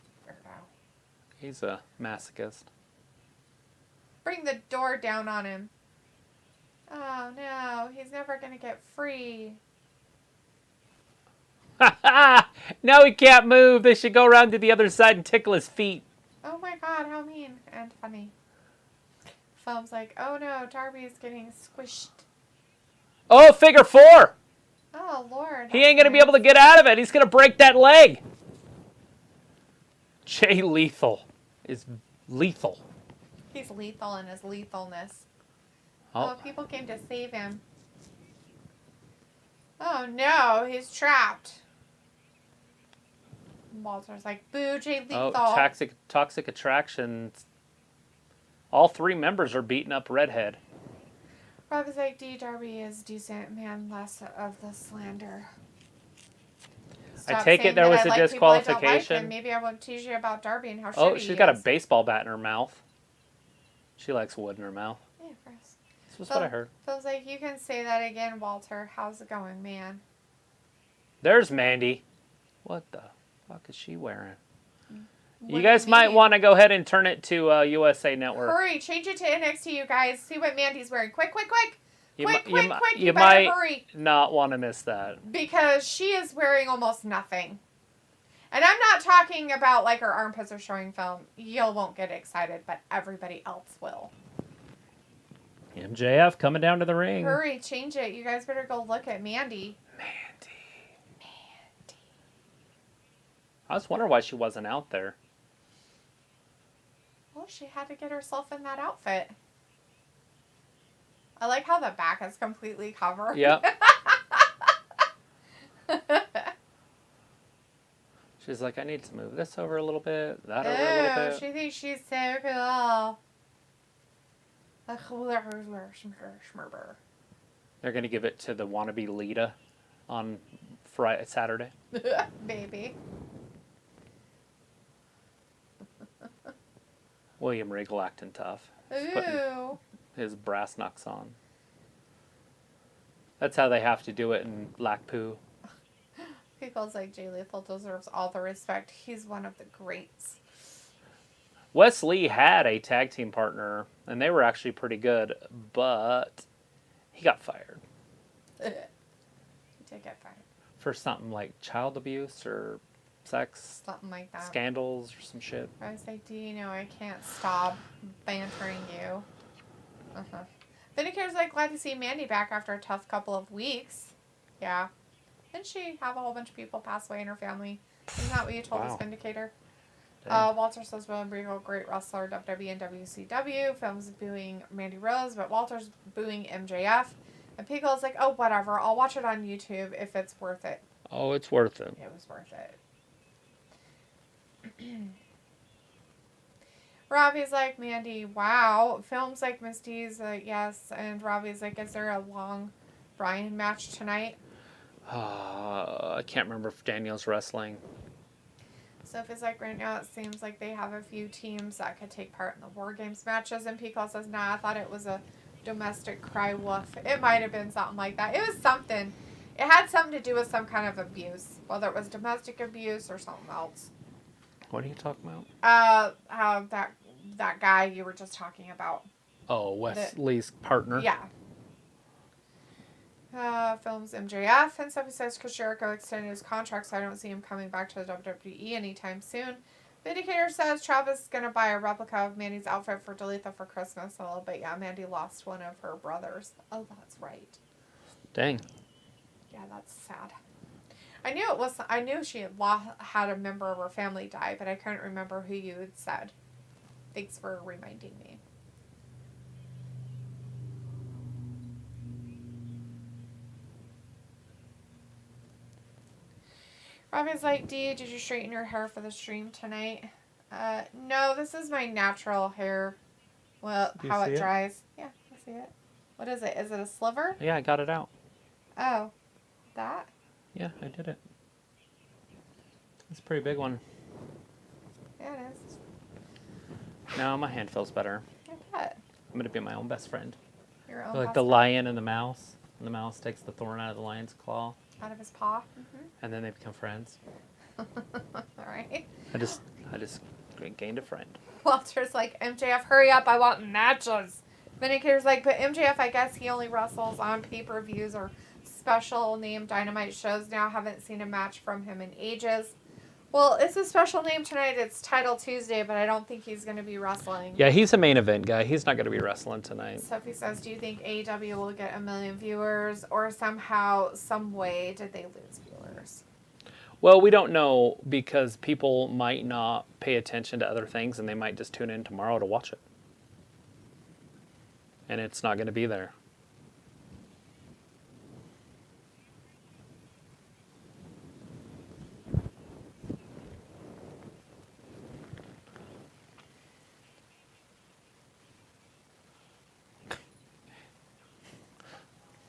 He's a masochist. Bring the door down on him. Oh no, he's never gonna get free. Now he can't move. They should go around to the other side and tickle his feet. Oh my god, how mean and funny. Foam's like, oh no, Darby's getting squished. Oh, figure four. Oh lord. He ain't going to be able to get out of it. He's going to break that leg. Jay Lethal is lethal. He's lethal in his lethalness. Oh, People came to save him. Oh no, he's trapped. Walter's like, boo, Jay Lethal. Oh, toxic attraction. All three members are beating up Redhead. Rob is like, D. Darby is decent, man, less of the slander. I take it there was a disqualification. Like maybe I won't tease you about Darby and how shitty Oh, she's got a baseball bat in her mouth. She likes wood in her mouth. Yeah, gross. That's what I heard. Feels like you can say that again, Walter. How's it going, man? There's Mandy. What the fuck is she wearing? You guys might want to go ahead and turn it to USA Network. Hurry, change it to NXT, you guys. See what Mandy's wearing. Quick, quick, quick. Quick. You better might hurry. not want to miss that. Because she is wearing almost nothing. And I'm not talking about like her armpits are showing film. You won't get excited, but everybody else will. MJF coming down to the ring. Hurry, change it. You guys better go look at Mandy. I was wondering why she wasn't out there. Well, she had to get herself in that outfit. I like how the back is completely covered. Yep. She's like, I need to move this over a little bit, that over a little bit. She thinks she's so cool. They're going to give it to the wannabe Lita on Saturday. Baby. William Regal acting tough. Ooh. His brass knucks on. That's how they have to do it in Blackpool. People's like, Jay Lethal deserves all the respect. He's one of the greats. Wes Lee had a tag team partner, and they were actually pretty good, but he got fired. He did get fired. For something like child abuse or sex. Something like that. Scandals or some shit. I was like, do you know I can't stop bantering you? Uh-huh. Vindicator's like, glad to see Mandy back after a tough couple of weeks. Yeah. Didn't she have a whole bunch of people pass away in her family? Isn't that what you told us, Vindicator? Walter says William Regal, great wrestler, WWE and WCW. Films booing Mandy Rose, but Walter's booing MJF. And Pickle's like, oh, whatever. I'll watch it on YouTube if it's worth it. Oh, it's worth it. It was worth it. Robbie's like, Mandy, wow. Films like Misty's, yes. And Robbie's like, is there a long Brian match tonight? I can't remember if Daniel's wrestling. Sophie's like, right now it seems like they have a few teams that could take part in the War Games matches. And Pico says, nah, I thought it was a domestic cry wolf. It might have been something like that. It was something. It had something to do with some kind of abuse. Whether it was domestic abuse or something else. What are you talking about? How that guy you were just talking about. Oh, Wesley's partner. Yeah. Films MJF, and Sophie says because Jericho extended his contract, so I don't see him coming back to the WWE anytime soon. Vindicator says Travis is going to buy a replica of Mandy's outfit for Dalitha for Christmas a little bit. Yeah, Mandy lost one of her brothers. Oh, that's right. Dang. Yeah, that's sad. I knew she had a member of her family die, but I couldn't remember who you had said. Thanks for reminding me. Robbie's like, Dee, did you straighten your hair for the stream tonight? No, this is my natural hair. Well, how it dries. Yeah, I see it. What is it? Is it a sliver? Yeah, I got it out. Oh, that? Yeah, I did it. It's a pretty big one. Yeah, it is. No, my hand feels better. I bet. I'm going to be my own best friend. Your own Like best the friend. lion and the mouse. And the mouse takes the thorn out of the lion's claw. Out of his paw. Mm-hmm. And then they become friends. All right. I just gained a friend. Walter's like, MJF, hurry up, I want matches. Vindicator's like, but MJF, I guess he only wrestles on pay-per-views or special name Dynamite shows now. Haven't seen a match from him in ages. Well, it's a special name tonight. It's Title Tuesday, but I don't think he's going to be wrestling. Yeah, he's a main event guy. He's not going to be wrestling tonight. Sophie says, do you think AEW will get 1 million viewers, or somehow, some way, did they lose viewers? Well, we don't know because people might not pay attention to other things and they might just tune in tomorrow to watch it. And it's not going to be there.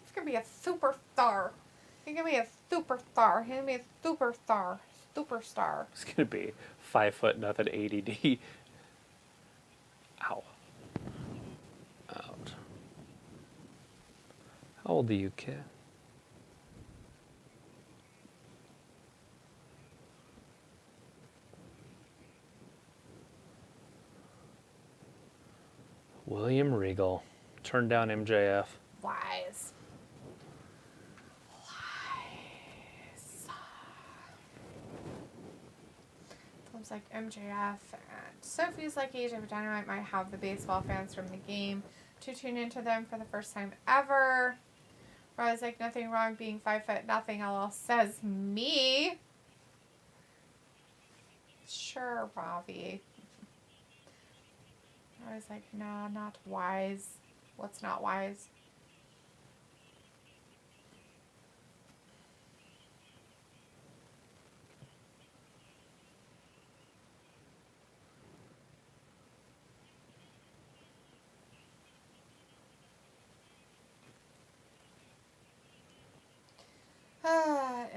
He's going to be a superstar. He's going to be a superstar. He's going to be a superstar. Superstar. It's going to be 5'0" ADD. Ow. Out. How old are you, kid? William Regal turned down MJF. Wise. Looks like MJF and Sophie's like AEW Dynamite might have the baseball fans from the game to tune into them for the first time ever. Robbie's like, nothing wrong being 5'0", LL says me. Sure, Robbie. Robbie's like, nah, not wise. What's not wise?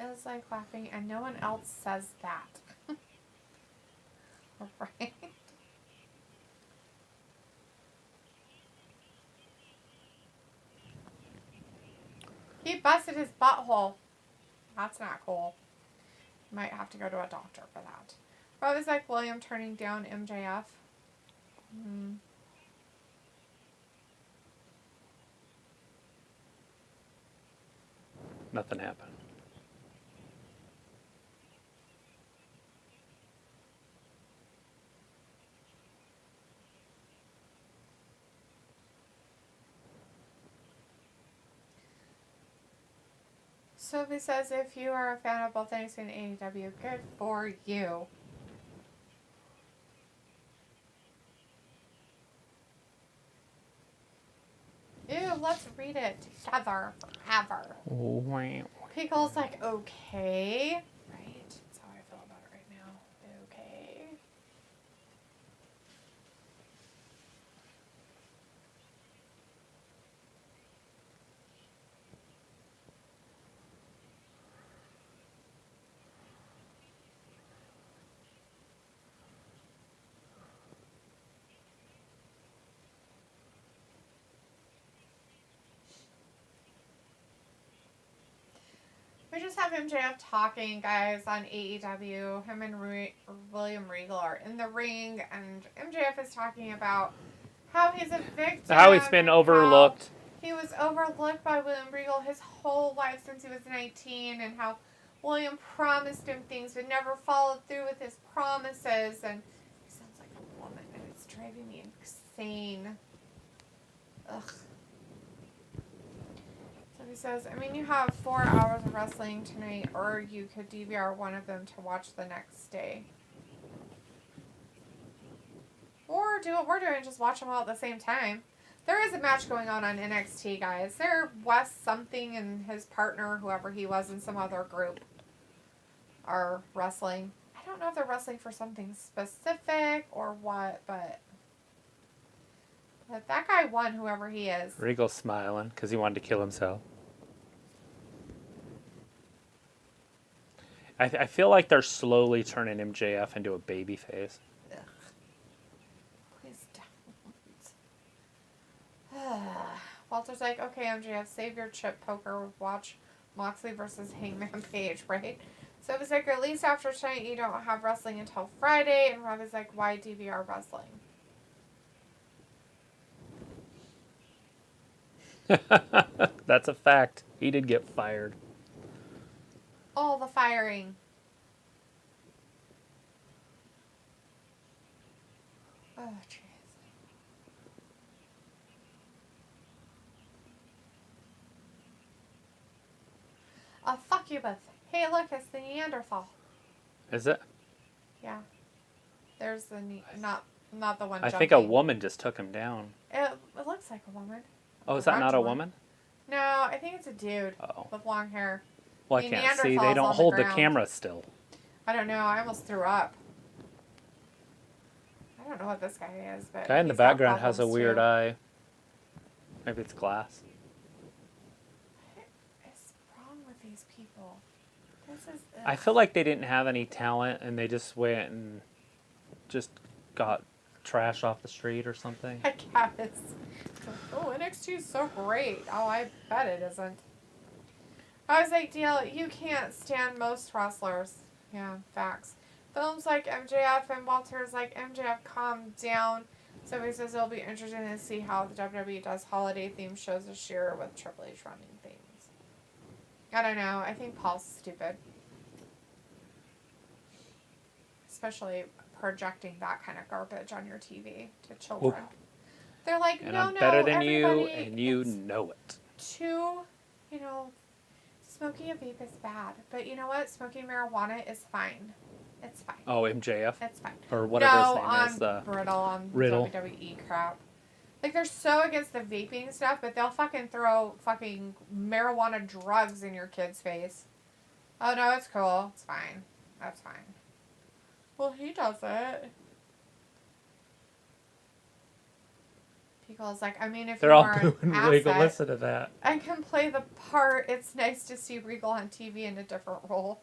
It was like laughing, and no one else says that. Right? He busted his butthole. That's not cool. Might have to go to a doctor for that. Robbie's like William turning down MJF. Nothing happened. Sophie says, if you are a fan of both NXT and AEW, good for you. Ew, let's read it together forever. Wow. Pickle's like, okay. Right. That's how I feel about it right now. Okay. have MJF talking, guys, on AEW. Him and William Regal are in the ring, and MJF is talking about how he's a victim. How he's been overlooked. He was overlooked by William Regal his whole life since he was 19, and how William promised him things but never followed through with his promises. And he sounds like a woman, and it's driving me insane. Ugh. So he says, I mean, you have 4 hours of wrestling tonight, or you could DVR one of them to watch the next day. Or do what we're doing, just watch them all at the same time. There is a match going on NXT, guys. There, Wes something and his partner, whoever he was in some other group, are wrestling. I don't know if they're wrestling for something specific or what, but that guy won, whoever he is. Regal's smiling because he wanted to kill himself. I feel like they're slowly turning MJF into a baby face. Please don't. Walter's like, okay, MJF, save your chip poker. Watch Moxley versus Hangman Page, right? So it was like, at least after tonight, you don't have wrestling until Friday. And Rob is like, why DVR wrestling? That's a fact. He did get fired. All the firing. Oh, jeez. Oh, fuck you both. Hey, look, it's the Neanderthal. Is it? Yeah. There's the not the one. I jumping. think a woman just took him down. It looks like a woman. Oh, is that not a woman? No, I think it's a dude with long hair. Well, I can't see. They don't hold the camera still. I don't know. I almost threw up. I don't know what this guy is, but guy in the background has a weird eye. Maybe it's glass. What is wrong with these people? This is. I feel like they didn't have any talent, and they just went and just got trash off the street or something. I guess. Oh, NXT is so great. Oh, I bet it isn't. I was like, DL, you can't stand most wrestlers. Yeah, facts. Films like MJF and Walter's like, MJF, calm down. So he says it'll be interesting to see how the WWE does holiday themed shows this year with Triple H running things. I don't know. I think Paul's stupid. Especially projecting that kind of garbage on your TV to children. Ooh. They're like, and no, I'm better than everybody, you, and you know it. Smoking a vape is bad. But you know what? Smoking marijuana is fine. It's fine. Oh, MJF? It's fine. Or whatever his name is. Riddle. WWE crap. Like, they're so against the vaping stuff, but they'll fucking throw fucking marijuana drugs in your kid's face. Oh, no, it's cool. It's fine. That's fine. Well, he does it. Pico's like, I mean, if they're you all are booing an Regal. asset, Listen to that. I can play the part. It's nice to see Regal on TV in a different role.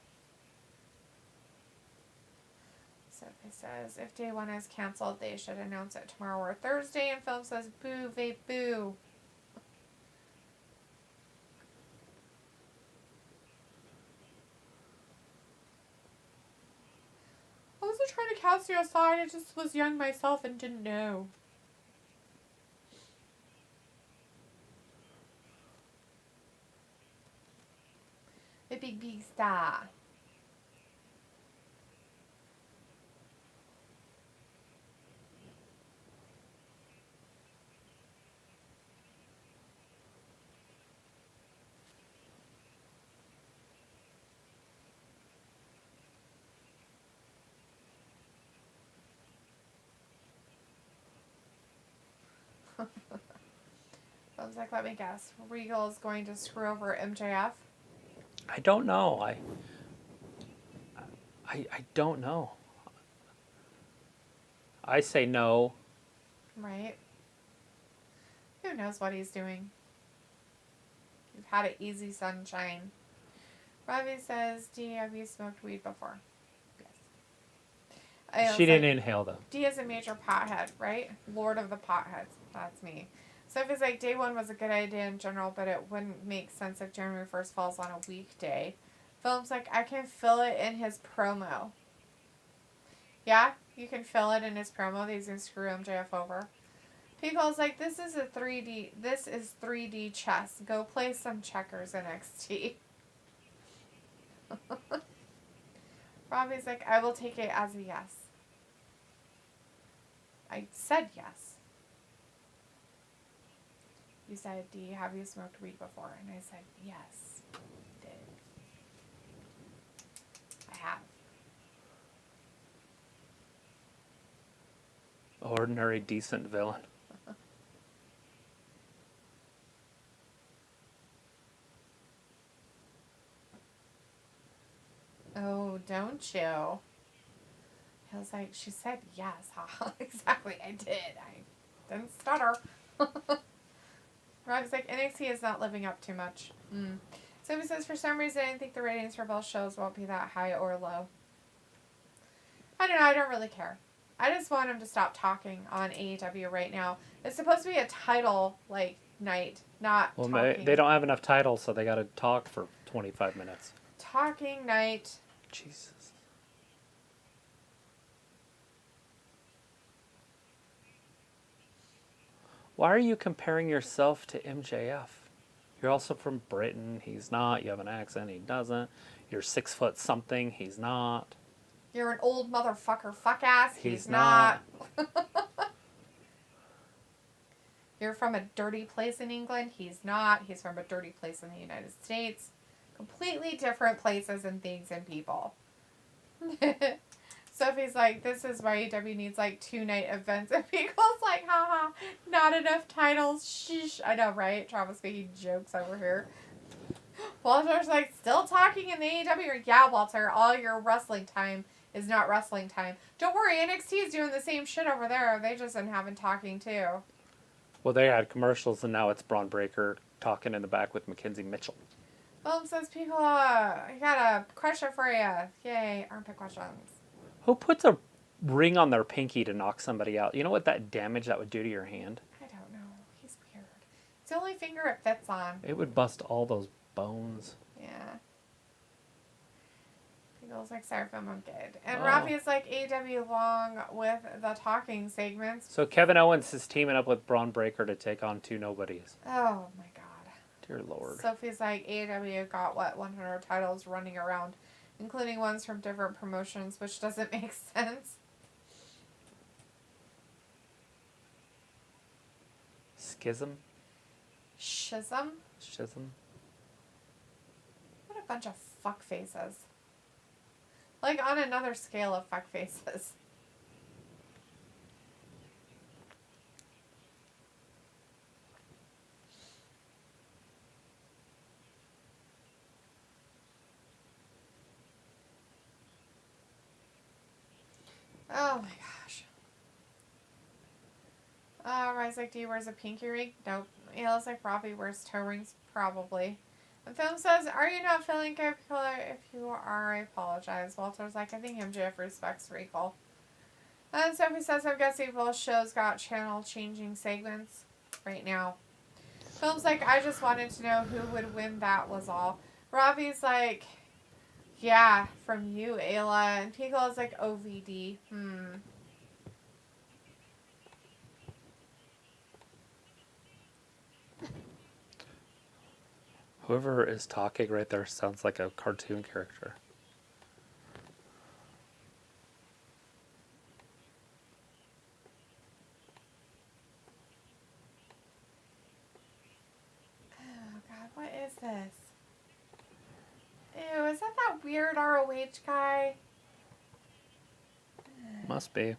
So it says, if day one is canceled, they should announce it tomorrow or Thursday. And Film says, boo, vape, boo. I wasn't trying to cast you aside. I just was young myself and didn't know. A big star. I was like, let me guess. Regal is going to screw over MJF. I don't know. I don't know. I say no. Right. Who knows what he's doing? You've had it easy, sunshine. Robbie says, D, have you smoked weed before? Yes. She didn't inhale, though. D is a major pothead, right? Lord of the potheads. That's me. So if it's like day one was a good idea in general, but it wouldn't make sense if January 1st falls on a weekday. Film's like, I can feel it in his promo. Yeah, you can feel it in his promo that he's going to screw MJF over. People's like, this is 3D chess. Go play some checkers NXT. Robbie's like, I will take it as a yes. I said yes. You said, have you smoked weed before? And I said, yes. I did. I have. Ordinary, decent villain. Oh, don't you? I was like, she said yes. Huh? Exactly, I did. I didn't stutter. Rock's like, NXT is not living up too much. So he says, for some reason, I think the ratings for both shows won't be that high or low. I don't know. I don't really care. I just want him to stop talking on AEW right now. It's supposed to be a title, night, not talking. They don't have enough titles, so they got to talk for 25 minutes. Talking night. Jesus. Why are you comparing yourself to MJF? You're also from Britain. He's not. You have an accent. He doesn't. You're 6 foot something. He's not. You're an old motherfucker. Fuck ass. He's not. You're from a dirty place in England. He's not. He's from a dirty place in the United States. Completely different places and things and people. Sophie's like, this is why AEW needs 2-night events. And people's like, haha, not enough titles. Sheesh. I know, right? Travis making jokes over here. Walter's like, still talking in the AEW. Yeah, Walter, all your wrestling time is not wrestling time. Don't worry, NXT is doing the same shit over there. They just been having talking too. Well, they had commercials, and now it's Braun Breaker talking in the back with Mackenzie Mitchell. Boom says, people, I got a question for you. Yay, armpit questions. Who puts a ring on their pinky to knock somebody out? You know what that damage that would do to your hand? I don't know. He's weird. It's the only finger it fits on. It would bust all those bones. Yeah. People's like, sorry if I'm good. And Rafi is like, AEW along with the talking segments. So Kevin Owens is teaming up with Braun Breaker to take on 2 nobodies. Oh my god. Dear Lord. Sophie's like, AEW got 100 titles running around, including ones from different promotions, which doesn't make sense. Schism? Schism? Schism? What a bunch of fuck faces. On another scale of fuck faces. Oh my gosh. Rise like, do you wears a pinky ring? Nope. He looks like Robbie wears toe rings, probably. The film says, are you not feeling good? If you are, I apologize. Walter's like, I think MJF respects Regal. And Sophie says, I'm guessing both shows got channel changing segments right now. Film's like, I just wanted to know who would win, that was all. Robbie's like, yeah, from you, Ayla. And Pico is like, OVD. Whoever is talking right there sounds like a cartoon character. Oh, God, what is this? Ew, is that weird ROH guy? Must be.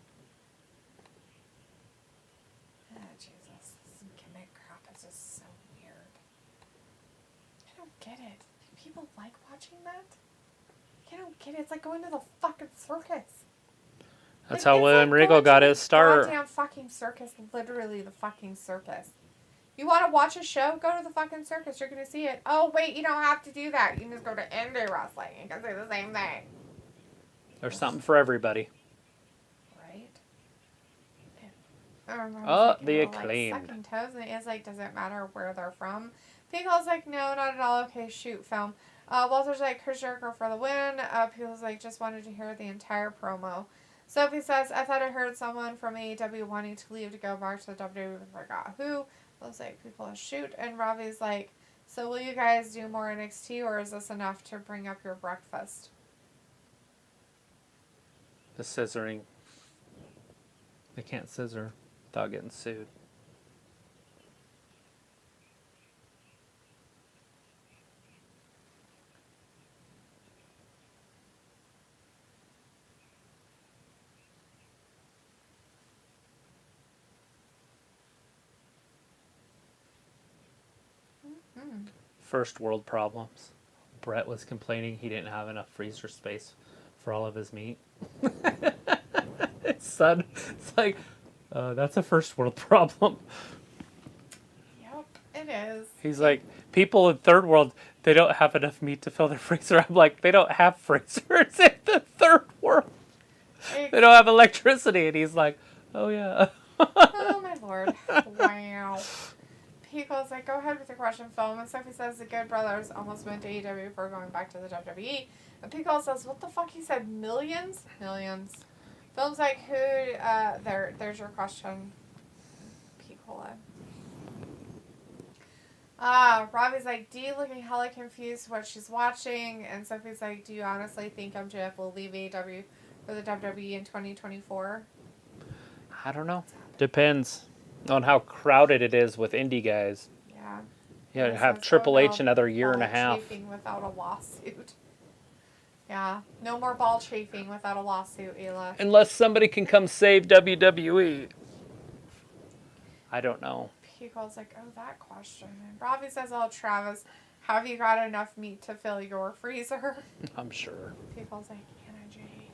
Oh, Jesus. This gimmick crap is just so weird. I don't get it. Do people like watching that? I don't get it. It's like going to the fucking circus. That's how William Regal got his start. Goddamn fucking circus. Literally the fucking circus. You want to watch a show? Go to the fucking circus. You're going to see it. Oh, wait, you don't have to do that. You can just go to indie wrestling. You can say the same thing. There's something for everybody. Right? The Acclaimed. Like, sucking toes, and it's like, does it matter where they're from? Pico's like, no, not at all. Okay, shoot, film. Walter's like, Chris Jericho for the win. Pico's like, just wanted to hear the entire promo. Sophie says, I thought I heard someone from AEW wanting to leave to go back to the WWE. I forgot who. I was like, people shoot. And Robbie's like, so will you guys do more NXT, or is this enough to bring up your breakfast? The scissoring. They can't scissor without getting sued. First world problems. Brett was complaining he didn't have enough freezer space for all of his meat. His son, it's like, that's a first world problem. Yep, it is. He's like, people in third world, they don't have enough meat to fill their freezer. I'm like, they don't have freezers in the third world. They don't have electricity. And he's like, oh yeah. Oh my lord. Wow. Pico's like, go ahead with your question, film. And Sophie says the Good Brothers almost went to AEW before going back to the WWE. And Pico says, what the fuck? He said millions? Millions. Film's like, who, there's your question. Picola. Robbie's like, Dee looking hella confused what she's watching. And Sophie's like, do you honestly think MJF will leave AEW for the WWE in 2024? I don't know. Depends on how crowded it is with indie guys. Yeah. Yeah, have Triple H another year and a half. Chafing without a lawsuit. Yeah, no more ball chafing without a lawsuit, Ayla. Unless somebody can come save WWE. I don't know. Pico's like, oh, that question. And Robbie says, oh, Travis, have you got enough meat to fill your freezer? I'm sure. Pico's like, energy.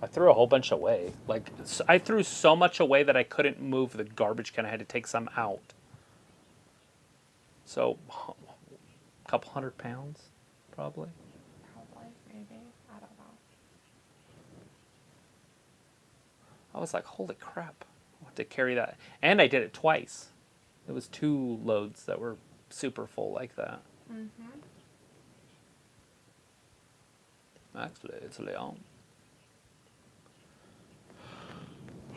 I threw a whole bunch away. Like, I threw so much away that I couldn't move the garbage can. I had to take some out. So, a couple 100 pounds, probably. Probably, maybe. I don't know. I was like, holy crap. I had to carry that. And I did it twice. It was 2 loads that were super full like that. Mm-hmm. Actually, it's Leon.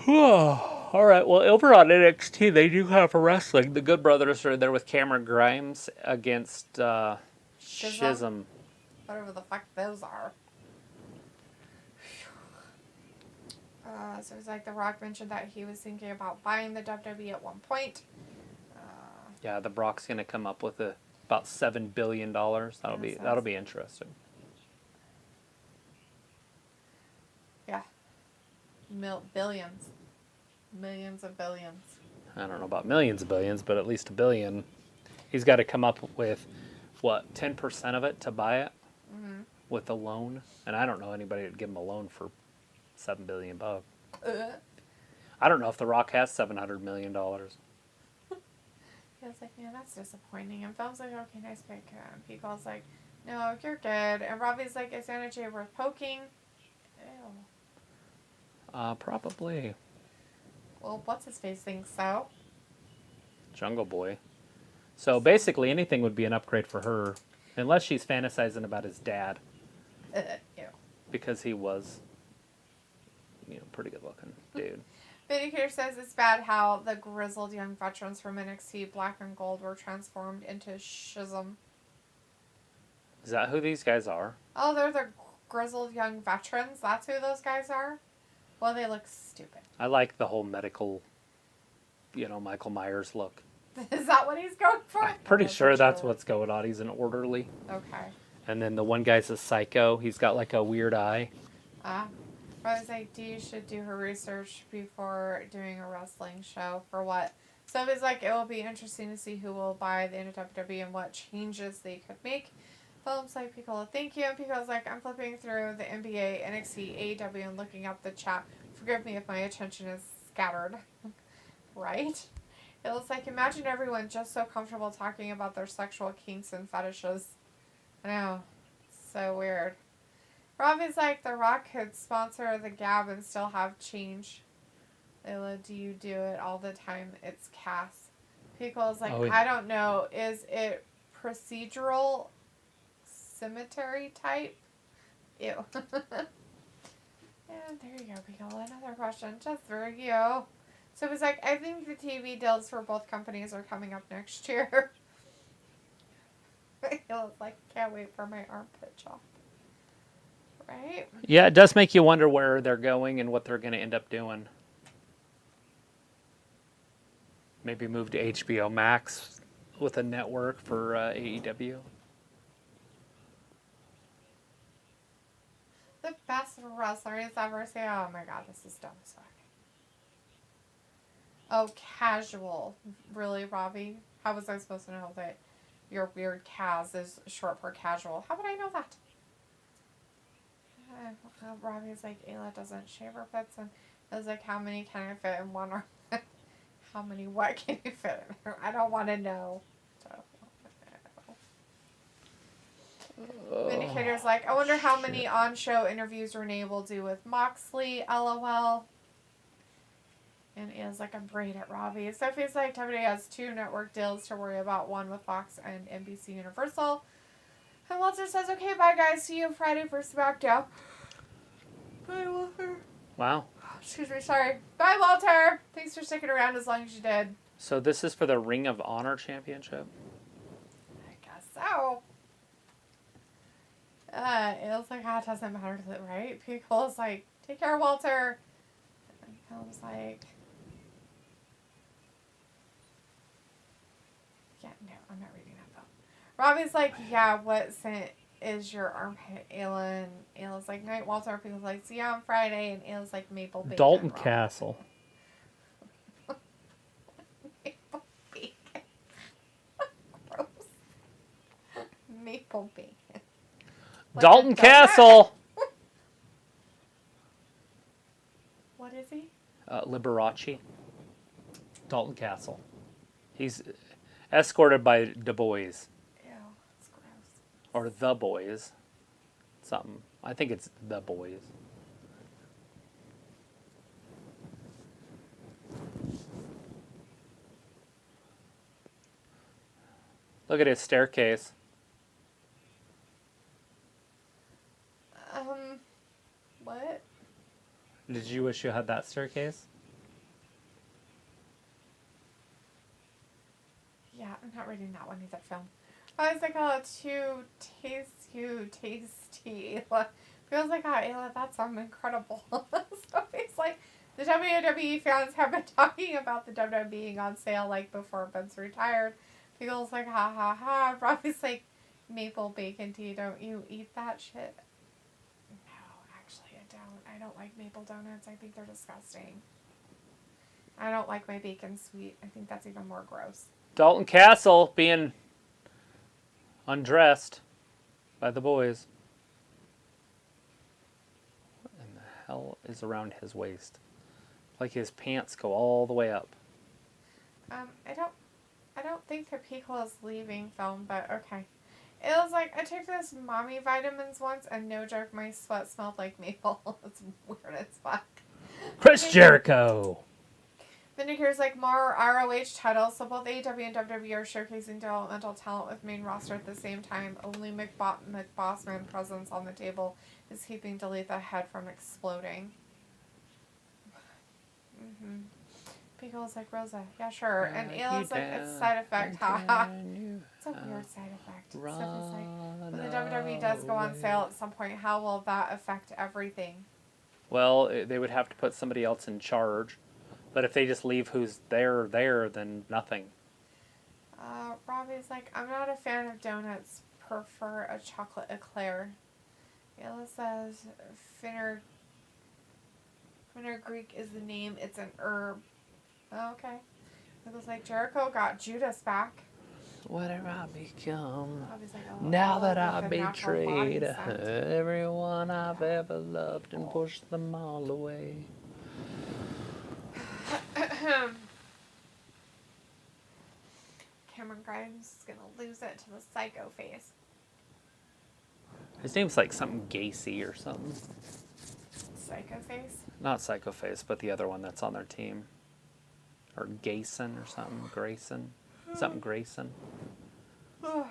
All right, well, over on NXT, they do have a wrestling. The Good Brothers are there with Cameron Grimes against Schism. Whatever the fuck those are. So it's like The Rock mentioned that he was thinking about buying the WWE at one point. Yeah, the Brock's going to come up with about $7 billion. That'll be interesting. Yeah. Billions. Millions of billions. I don't know about millions of billions, but at least $1 billion. He's got to come up with, 10% of it to buy it with a loan? And I don't know anybody would give him a loan for $7 billion. I don't know if The Rock has $700 million. He was like, man, that's disappointing. And Phil's like, okay, nice pick. And Pico's like, no, you're good. And Robbie's like, is Anna Jay worth poking? Ew. Probably. Well, what's his face thinks so? Jungle Boy. So basically anything would be an upgrade for her. Unless she's fantasizing about his dad. Ew. Because he was, pretty good looking dude. Vindicator says it's bad how the grizzled young veterans from NXT Black and Gold were transformed into Schism. Is that who these guys are? Oh, they're the grizzled young veterans? That's who those guys are? Well, they look stupid. I like the whole medical, Michael Myers look. Is that what he's going for? I'm pretty sure that's what's going on. He's an orderly. Okay. And then the one guy's a psycho. He's got like a weird eye. I was like, Dee should do her research before doing a wrestling show. For what? So it's like, it will be interesting to see who will buy the WWE and what changes they could make. Philip's like, Piccolo, thank you. And Piccolo's like, I'm flipping through the NBA, NXT, AEW, and looking up the chat. Forgive me if my attention is scattered. Right? It looks like, imagine everyone just so comfortable talking about their sexual kinks and fetishes. I know. So weird. Robbie's like, The Rock could sponsor the Gab and still have change. Ayla, do you do it all the time? It's Cass. Pickle's like, Oh, yeah. I don't know. Is it procedural cemetery type? Ew. And there you go, Pickle. Another question just for you. So he's like, I think the TV deals for both companies are coming up next year. Pickle's like, can't wait for my armpit chop. Right? Yeah, it does make you wonder where they're going and what they're going to end up doing. Maybe move to HBO Max with a network for AEW. The best wrestler he's ever seen. Oh my god, this is dumb as fuck. Oh, casual. Really, Robbie? How was I supposed to know that your weird Kaz is short for casual? How would I know that? Robbie's like, Ayla doesn't shave her fits, and I was like, how many can I fit in one arm? How many what can you fit in her? I don't want to know. So. Vindicator's like, I wonder how many on-show interviews Renee will do with Moxley, LOL. And Ayla's like, I'm great at Robbie. Sophie's like, WWE has 2 network deals to worry about, one with Fox and NBC Universal. And Walter says, okay, bye guys, see you Friday for SmackDown. Bye, Walter. Wow. Excuse me, sorry. Bye, Walter. Thanks for sticking around as long as you did. So this is for the Ring of Honor Championship? I guess so. It was like, it doesn't matter, right? Pickle's like, take care, Walter. And I was like, yeah, no, I'm not reading that though. Robbie's like, yeah, what scent is your armpit, Ayla? And Ayla's like, night, Walter. Pickle's like, see you on Friday. And Ayla's like, maple bacon. Dalton Robbie. Castle. Maple bacon. Gross. Maple bacon. Like Dalton Castle! What is he? Liberace. Dalton Castle. He's escorted by Du Bois. Ew, that's gross. Or The Boys. Something. I think it's The Boys. Look at his staircase. What? Did you wish you had that staircase? Yeah, I'm not reading that one either, film. I was like, oh, too tasty. Feels like, oh, Ayla, that's incredible. So it's like, the WWE fans have been talking about the WWE being on sale, like, before Vince retired. Feels like, ha, ha, ha. Robbie's like, maple bacon tea, don't you eat that shit? No, actually, I don't. I don't like maple donuts. I think they're disgusting. I don't like my bacon sweet. I think that's even more gross. Dalton Castle being undressed by the boys. What in the hell is around his waist? Like his pants go all the way up. I don't think the Pickle is leaving film, but okay. It was like, I took this mommy vitamins once, and no joke, my sweat smelled like maple. It's weird as fuck. Chris Jericho! Vindicator's like, more ROH titles, so both AEW and WWE are showcasing developmental talent with main roster at the same time. Only McBossman presence on the table is keeping Delete head from exploding. Mm-hmm. Pickle's like, Rosa, yeah, sure. And Ayla's like, it's side effect, haha. It's a weird side effect. Stephanie's like, when the WWE does go on sale at some point, how will that affect everything? Well, they would have to put somebody else in charge. But if they just leave who's there, then nothing. Robbie's like, I'm not a fan of donuts. Prefer a chocolate eclair. Ayla says, Fenugreek is the name. It's an herb. Oh, okay. It was like, Jericho got Judas back. What have I become? Like, oh, Now that with I a natural betrayed body scent. everyone I've ever loved and pushed them all away. Cameron Grimes is gonna lose it to the psycho face. His name's like something Gacy or something. Psycho Face? Not Psycho Face, but the other one that's on their team. Or Gayson or something. Grayson. Something Grayson. The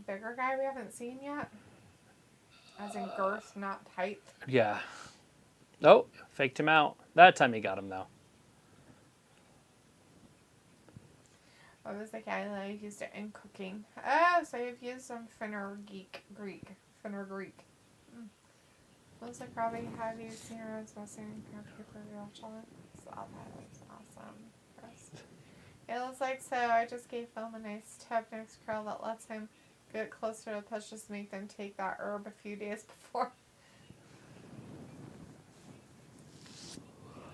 bigger guy we haven't seen yet? As in girth, not height? Yeah. Oh, faked him out. That time he got him, though. What was the guy that I used it in cooking? Oh, so you've used some Greek. Looks like probably have you seen Rhodes wrestling paper rewatch on it? Saw that. It was awesome. It looks like so. I just gave Phil a nice tip next curl that lets him get closer to the push. Just make them take that herb a few days before.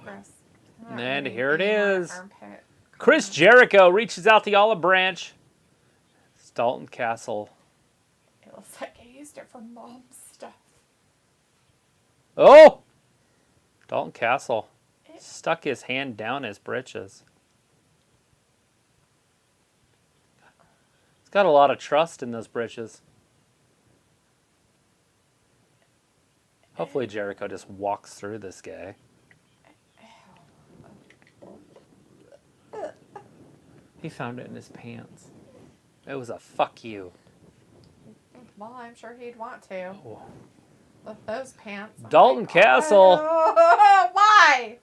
Gross. And here it is. Armpit. Chris Jericho reaches out the olive branch. It's Dalton Castle. It looks like I used it for mom's stuff. Oh! Dalton Castle stuck his hand down his britches. He's got a lot of trust in those britches. Hopefully Jericho just walks through this guy. He found it in his pants. It was a fuck you. Well, I'm sure he'd want to. Oh. With those pants. Dalton Castle. Why?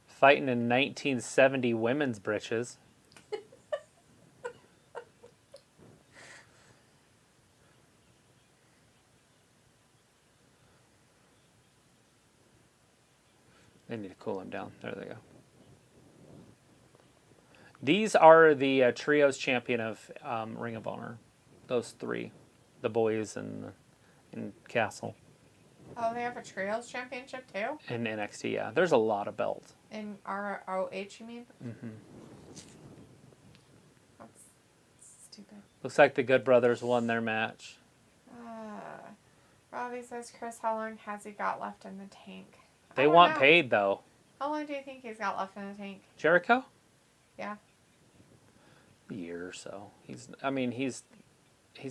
Fighting in 1970 women's britches. They need to cool him down. There they go. These are the trios champion of Ring of Honor. Those three. The boys and Castle. Oh, they have a trios championship too? In NXT, yeah. There's a lot of belts. In ROH, you mean? Mm-hmm. That's stupid. Looks like the Good Brothers won their match. Robbie says, Chris, how long has he got left in the tank? They want paid, though. How long do you think he's got left in the tank? Jericho? Yeah. A year or so. He's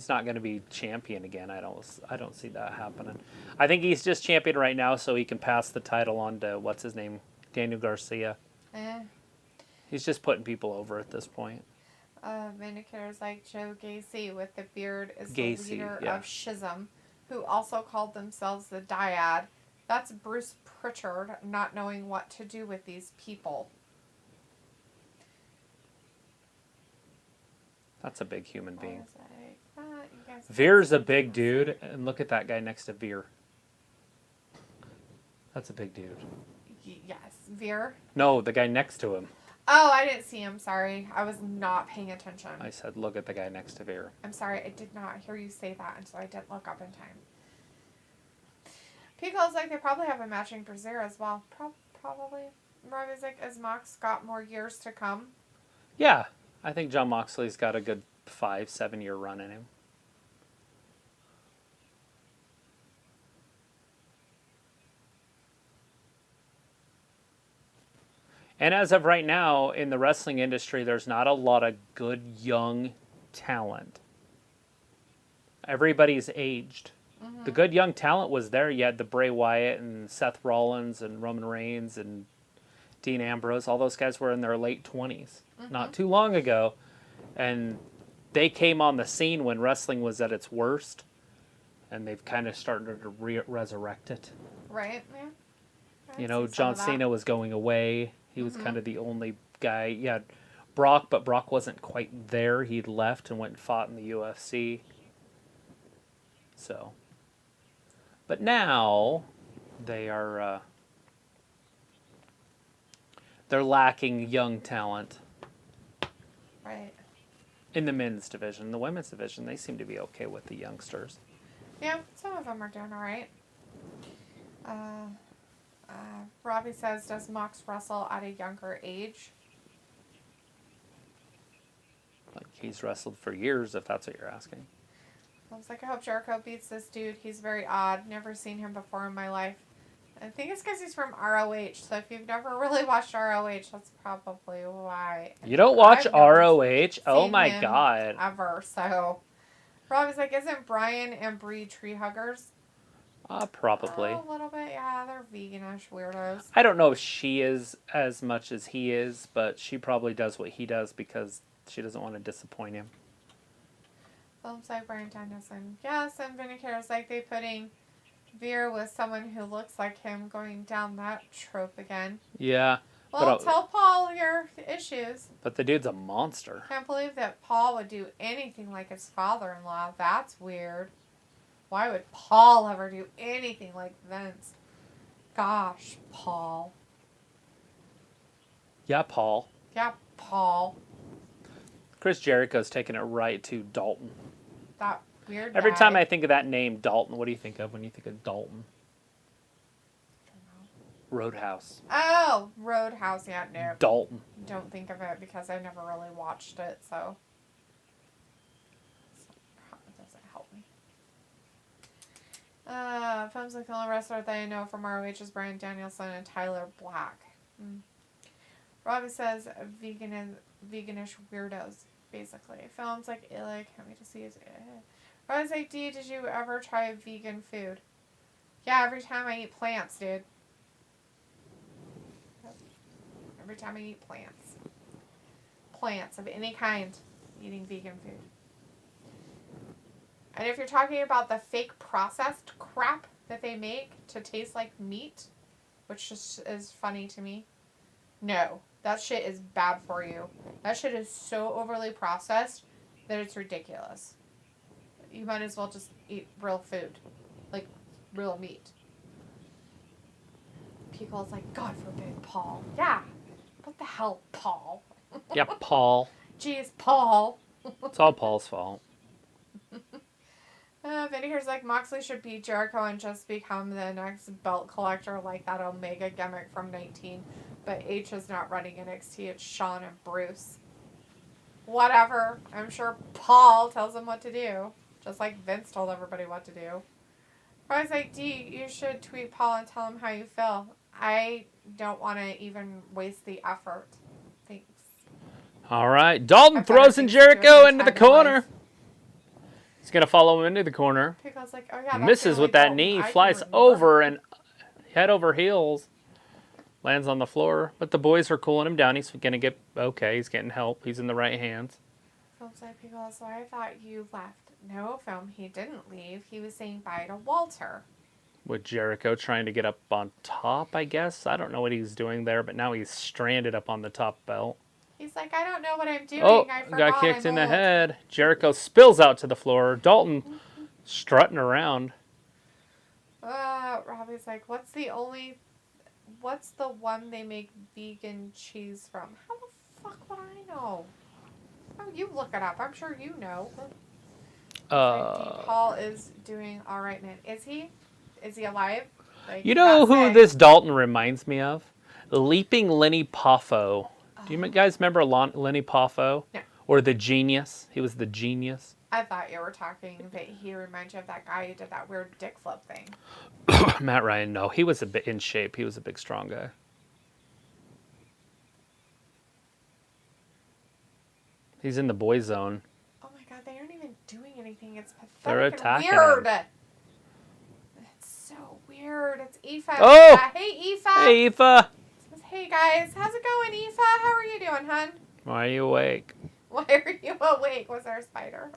not going to be champion again. I don't see that happening. I think he's just champion right now so he can pass the title on to what's his name, Daniel Garcia. He's just putting people over at this point. Vindicator's like Joe Gacy with the beard is Gacy, the leader yeah. of Schism, who also called themselves the Dyad. That's Bruce Pritchard not knowing what to do with these people. That's a big human being. You guys Veer's a big dude, and look at that guy next to Veer. That's a big dude. Yes, Veer. No, the guy next to him. Oh, I didn't see him. Sorry, I was not paying attention. I said, look at the guy next to Veer. I'm sorry, I did not hear you say that, and so I didn't look up in time. Pico's like they probably have a matching Brazier as well. Probably. Robbie's like, as Mox got more years to come. Yeah, I think John Moxley's got a good 5-7 year run in him. And as of right now, in the wrestling industry, there's not a lot of good young talent. Everybody's aged. Mm-hmm. The good young talent was there. You had the Bray Wyatt and Seth Rollins and Roman Reigns and Dean Ambrose. All those guys were in their late 20s. Mm-hmm. Not too long ago. And they came on the scene when wrestling was at its worst. And they've kind of started to resurrect it. Right, yeah. You know, John Cena was going away. He was kind of the only guy. Yeah, Brock, but Brock wasn't quite there. He'd left and went and fought in the UFC. So, but now they are they're lacking young talent. Right. In the men's division. The women's division, they seem to be okay with the youngsters. Yeah, some of them are doing all right. Robbie says, does Mox wrestle at a younger age? Like, he's wrestled for years, if that's what you're asking. I was like, I hope Jericho beats this dude. He's very odd. Never seen him before in my life. I think it's because he's from ROH. So if you've never really watched ROH, that's probably why. You don't watch ROH? Oh my God. Ever. So Robbie's like, isn't Brian and Bree tree huggers? Probably. A little bit, yeah. They're veganish weirdos. I don't know if she is as much as he is, but she probably does what he does because she doesn't want to disappoint him. Films like Brian Danielson. Yes, and Vinny cares like they putting Veer with someone who looks like him going down that trope again. Yeah. Well, tell Paul your issues. But the dude's a monster. Can't believe that Paul would do anything like his father-in-law. That's weird. Why would Paul ever do anything like Vince? Gosh, Paul. Yeah, Paul. Yeah, Paul. Chris Jericho's taking it right to Dalton. That weird Every guy. time I think of that name, Dalton, what do you think of when you think of Dalton? Roadhouse. Oh, Roadhouse. Yeah, no. Dalton. Don't think of it because I never really watched it, so it doesn't help me. Films like the only wrestler that I know from ROH is Bryan Danielson and Tyler Black. Robbie says veganish weirdos, basically. Films like can't wait to see his. Robbie's like, did you ever try vegan food? Yeah, every time I eat plants, dude. Every time I eat plants. Plants of any kind, eating vegan food. And if you're talking about the fake processed crap that they make to taste like meat, which just is funny to me, no. That shit is bad for you. That shit is so overly processed that it's ridiculous. You might as well just eat real food. Like, real meat. People's like, God forbid, Paul. Yeah. What the hell, Paul? Yeah, Paul. Jeez, Paul. It's all Paul's fault. Vinny's like, Moxley should beat Jericho and just become the next belt collector like that Omega gimmick from 19. But H is not running NXT. It's Shawn and Bruce. Whatever. I'm sure Paul tells him what to do. Just like Vince told everybody what to do. I was like, D, you should tweet Paul and tell him how you feel. I don't want to even waste the effort. Thanks. All right. Dalton throws in Jericho into the corner. He's going to follow him into the corner. Pickle's like, oh yeah, Misses with that knee. Flies over and head over heels. Lands on the floor. But the boys are cooling him down. He's going to get okay. He's getting help. He's in the right hands. Phil's like, Pickle, so I thought you left. No, Film, he didn't leave. He was saying bye to Walter. With Jericho trying to get up on top, I guess. I don't know what he's doing there, but now he's stranded up on the top belt. He's like, I don't know what I'm doing. Oh, I forgot got kicked in the old. head. Jericho spills out to the floor. Dalton strutting around. Robbie's like, what's the one they make vegan cheese from? How the fuck would I know? Oh, you look it up. I'm sure you know. Paul is doing all right, man. Is he? Is he alive? Like, You know who this Dalton reminds me of? Leaping Lenny Poffo. Do you guys remember Lenny Poffo? No. Or the Genius? He was the Genius. I thought you were talking that he reminds you of that guy who did that weird dick flip thing. Matt Ryan, no. He was a bit in shape. He was a big, strong guy. He's in the boy zone. Oh my god, they aren't even doing anything. It's pathetic. They're attacking and weird. him. It's so weird. It's Aoife. Oh! Hey, Aoife. Hey, Aoife. Hey guys, how's it going, Aoife? How are you doing, hun? Why are you awake? Why are you awake? Was there a spider?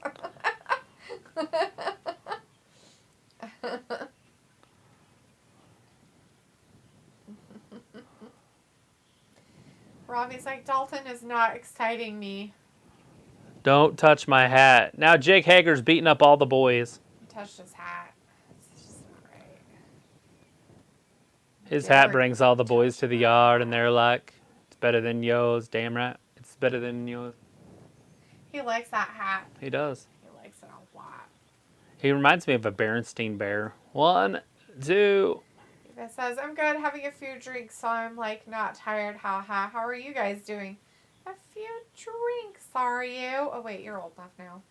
Robbie's like, Dalton is not exciting me. Don't touch my hat. Now Jake Hager's beating up all the boys. He touched his hat. It's just not right. His hat brings all the boys to the yard, and they're like, it's better than yours, damn right. It's better than yours. He likes that hat. He does. He likes it a lot. He reminds me of a Berenstein Bear. 1, 2. It says, I'm good, having a few drinks, so I'm like not tired, haha. How are you guys doing? A few drinks, are you? Oh wait, you're old enough now.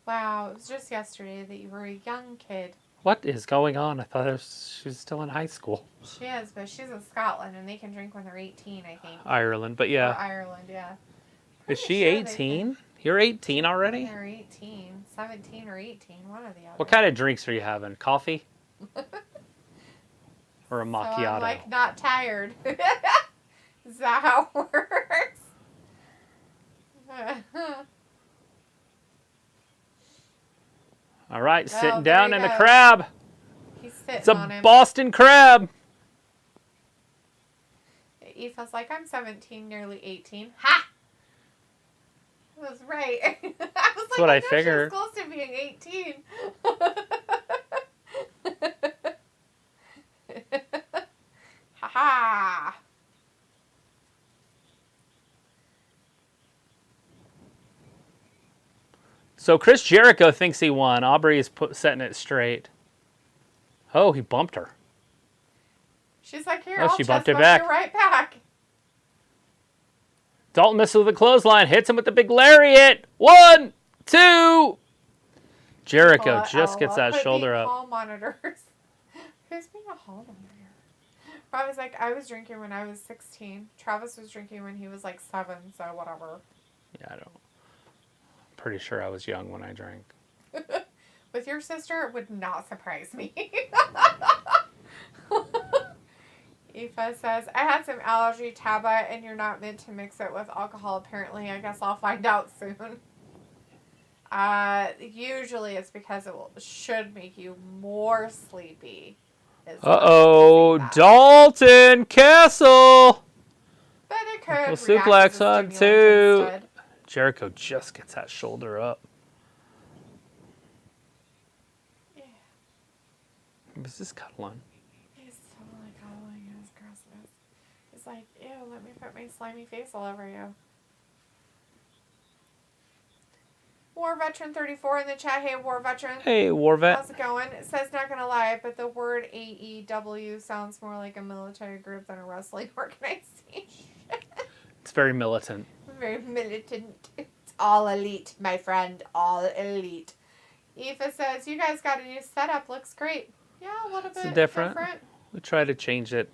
Wow, it was just yesterday that you were a young kid. What is going on? I thought she was still in high school. She is, but she's in Scotland, and they can drink when they're 18, I think. Ireland, but yeah. Or Ireland, yeah. Is she 18? You're 18 already? They're 18. 17 or 18, one or the other. What kind of drinks are you having? Coffee? Or a So macchiato. I'm like not tired. Is that how it works? All right, sitting there down he in a goes. crab. He's sitting It's on a him. Boston crab. Aoife's like, I'm 17, nearly 18. Ha! I was right. I was like, what I know figured. She was close to being 18. Ha ha! So Chris Jericho thinks he won. Aubrey is setting it straight. Oh, he bumped her. She's like, here, Oh, I'll she chest bumped it bump back. you right back. Dalton misses with a clothesline. Hits him with the big lariat. 1, 2. Jericho just gets that shoulder up. Hall monitors. Who's being a hall monitor? I was like, I was drinking when I was 16. Travis was drinking when he was like 7, so whatever. Yeah, I don't. Pretty sure I was young when I drank. With your sister, it would not surprise me. Aoife says, I had some allergy taba and you're not meant to mix it with alcohol apparently. I guess I'll find out soon. Usually it's because it should make you more sleepy. Uh-oh, Dalton Castle! But it could Well, react suplex as a on stimulant 2. instead. Jericho just gets that shoulder up. Yeah. What's this cuddling? He's totally cuddling his grossness. He's like, ew, let me put my slimy face all over you. War Veteran 34 in the chat. Hey, War Veteran. Hey, War Vet. How's it going? It says, not gonna lie, but the word AEW sounds more like a military group than a wrestling organization. It's very militant. Very militant. It's all elite, my friend. All elite. Aoife says, you guys got a new setup. Looks great. Yeah, a little bit different. We try to change it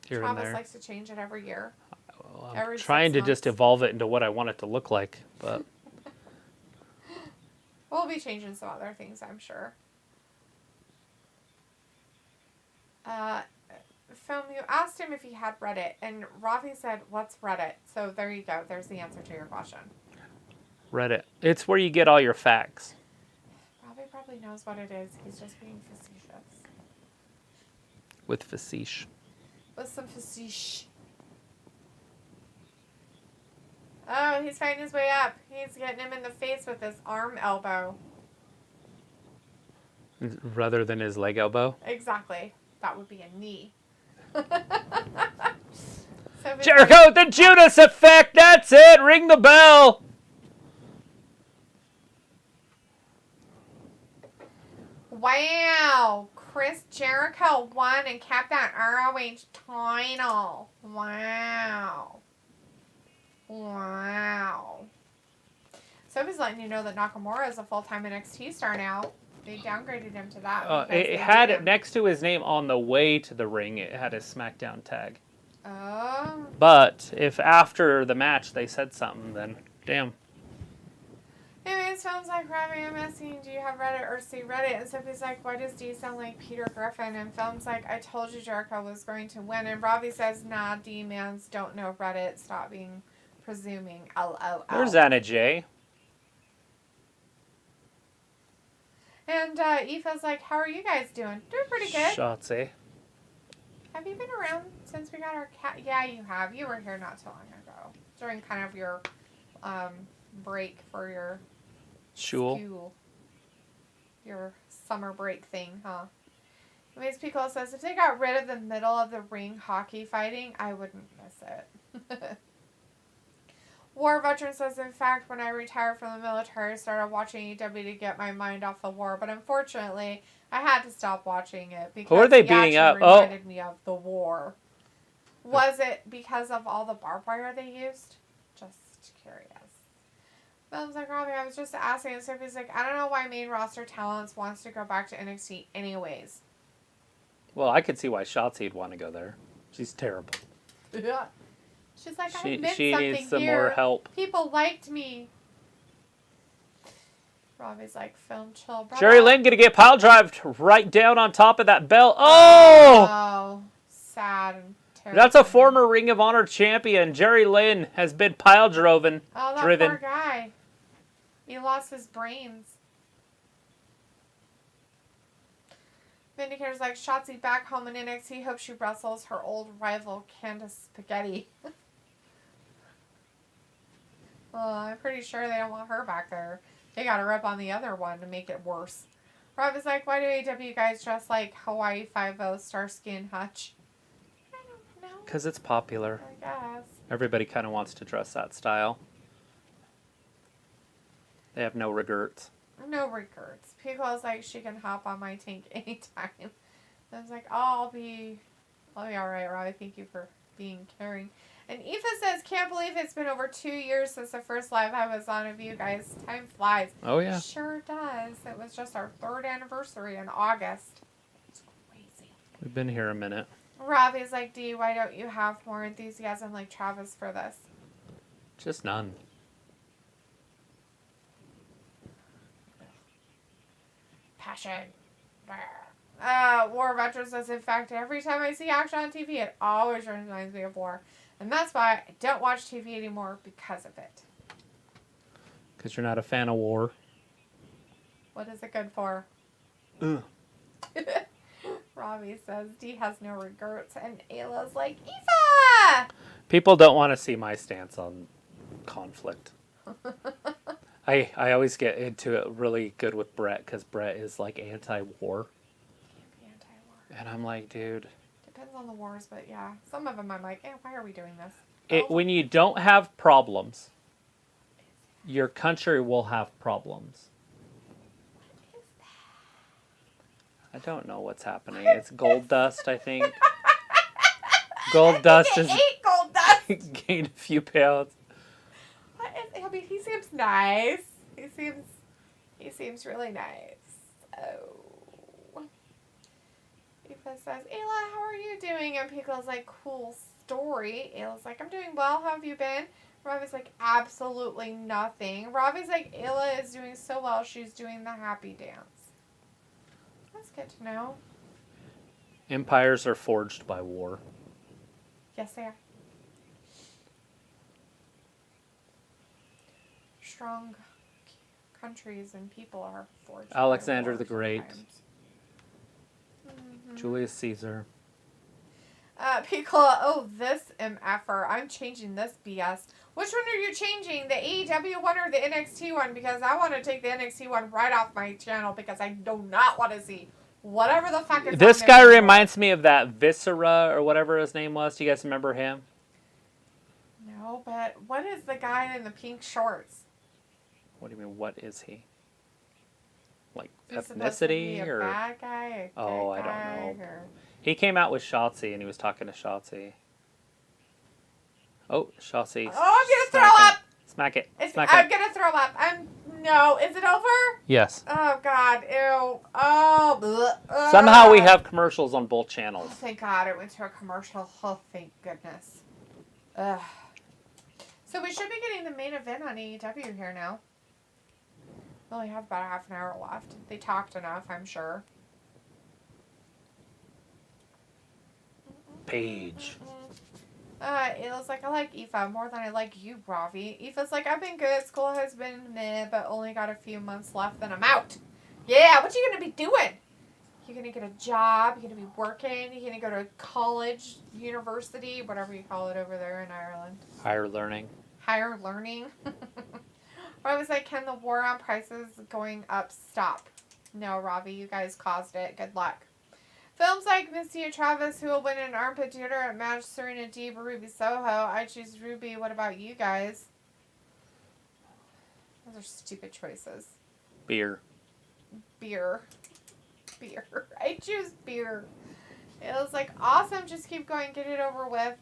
here Travis and there. likes to change it every year. Well, I'm every trying 6 to just months. evolve it into what I want it to look like, but We'll be changing some other things, I'm sure. Film, you asked him if he had Reddit, and Ravi said, what's Reddit? So there you go. There's the answer to your question. Reddit. It's where you get all your facts. Ravi probably knows what it is. He's just being facetious. With facetious. With some facetious. Oh, he's fighting his way up. He's getting him in the face with his arm elbow. Rather than his leg elbow. Exactly. That would be a knee. So Jericho, the Judas effect. That's it. Ring the bell. Wow. Chris Jericho won and kept that ROH title. Wow. Wow. Sophie's letting you know that Nakamura is a full-time NXT star now. They downgraded him to that. because It they had made it him- next to his name on the way to the ring. It had his SmackDown tag. Oh. But if after the match they said something, then damn. Anyway, it sounds like Robbie, I'm asking, do you have Reddit or see Reddit? And Sophie's like, why does D sound like Peter Griffin? And Film's like, I told you Jericho was going to win. And Robbie says, nah, D-mans don't know Reddit. Stop being presuming. LOL. There's Anna J. And Aoife's like, how are you guys doing? Doing pretty good. Shotzi. Have you been around since we got our cat? Yeah, you have. You were here not too long ago. During kind of your break for your Shul. your summer break thing, huh? Anyways, Pico says, if they got rid of the middle of the ring hockey fighting, I wouldn't miss it. War Veteran says, in fact, when I retired from the military, I started watching AEW to get my mind off the war, but unfortunately, I had to stop watching it because Who are they the beating action up? reminded me of the war. Was it because of all the barbed wire they used? Just curious. Film's like, Robbie, I was just asking, and Sophie's like, I don't know why main roster talents wants to go back to NXT anyways. Well, I could see why Shotzi'd want to go there. She's terrible. Yeah. She's like, I She meant something needs some here. more help. People liked me. Robbie's like, film chill, brother. Jerry Lynn gonna get pile drived right down on top of that belt. Oh! Oh, sad and terrible. That's a former Ring of Honor champion. Jerry Lynn has been pile driven. Oh, that poor guy. He lost his brains. Vindicator's like, Shotzi back home in NXT. Hope she wrestles her old rival, Candice Spaghetti. Well, I'm pretty sure they don't want her back there. They got to rip on the other one to make it worse. Rob is like, why do AEW guys dress like Hawaii Five-0, Starsky and Hutch? I don't know. Because it's popular. I guess. Everybody kind of wants to dress that style. They have no regrets. No regrets. Pico's like, she can hop on my tank anytime. I was like, oh, I'll be alright, Robbie. Thank you for being caring. And Aoife says, can't believe it's been over 2 years since the first live I was on of you guys. Time flies. Oh, yeah. Sure does. It was just our 3rd anniversary in August. It's crazy. We've been here a minute. Robbie's like, Dee, why don't you have more enthusiasm like Travis for this? Just none. Passion. War Veteran says, in fact, every time I see action on TV, it always reminds me of war. And that's why I don't watch TV anymore because of it. Because you're not a fan of war. What is it good for? Robbie says, Dee has no regrets. And Ayla's like, Aoife! People don't want to see my stance on conflict. I always get into it really good with Brett because Brett is like anti-war. Anti-war. And I'm like, dude. Depends on the wars, but yeah. Some of them I'm like, why are we doing this? When you don't have problems, your country will have problems. What is that? I don't know what's happening. It's gold dust, I think. Gold dust I ate gold dust. gained a few pounds. What is, I mean, he seems nice. He seems really nice. Oh. Aoife says, Ayla, how are you doing? And Pico's like, cool story. Ayla's like, I'm doing well. How have you been? Robbie's like, absolutely nothing. Robbie's like, Ayla is doing so well. She's doing the happy dance. That's good to know. Empires are forged by war. Yes, they are. Strong countries and people are forged. Alexander by the war Great. sometimes. Julius Caesar. Piccola, oh, this MFer. I'm changing this BS. Which one are you changing? The AEW one or the NXT one? Because I want to take the NXT one right off my channel because I do not want to see whatever the fuck is This on guy there. reminds me of that Viscera or whatever his name was. Do you guys remember him? No, but what is the guy in the pink shorts? What do you mean, what is he? Like Is he supposed to be ethnicity a or? bad guy? A Oh, good I guy, don't know. or- He came out with Shotzi and he was talking to Shotzi. Oh, Shotzi. Oh, I'm gonna throw up. Smack it. I'm Smack it. gonna throw up. No. Is it over? Yes. Oh God. Ew. Oh. Bleh. Somehow we have commercials on both Oh, channels. thank God it went to a commercial. Oh, thank goodness. Ugh. So we should be getting the main event on AEW here now. We only have about a half an hour left. They talked enough, I'm sure. Paige. Ayla's like, I like Aoife more than I like you, Ravi. Aoife's like, I've been good. School has been meh, but only got a few months left, then I'm out. Yeah, what you gonna be doing? You gonna get a job? You gonna be working? You gonna go to college, university, whatever you call it over there in Ireland? Higher learning. Higher learning. I was like, can the war on prices going up stop? No, Ravi, you guys caused it. Good luck. Films like Misty and Travis, who will win an armpit deodorant match, Serena Deeb or Ruby Soho. I choose Ruby. What about you guys? Those are stupid choices. Beer. Beer. I choose beer. It was like, awesome. Just keep going. Get it over with.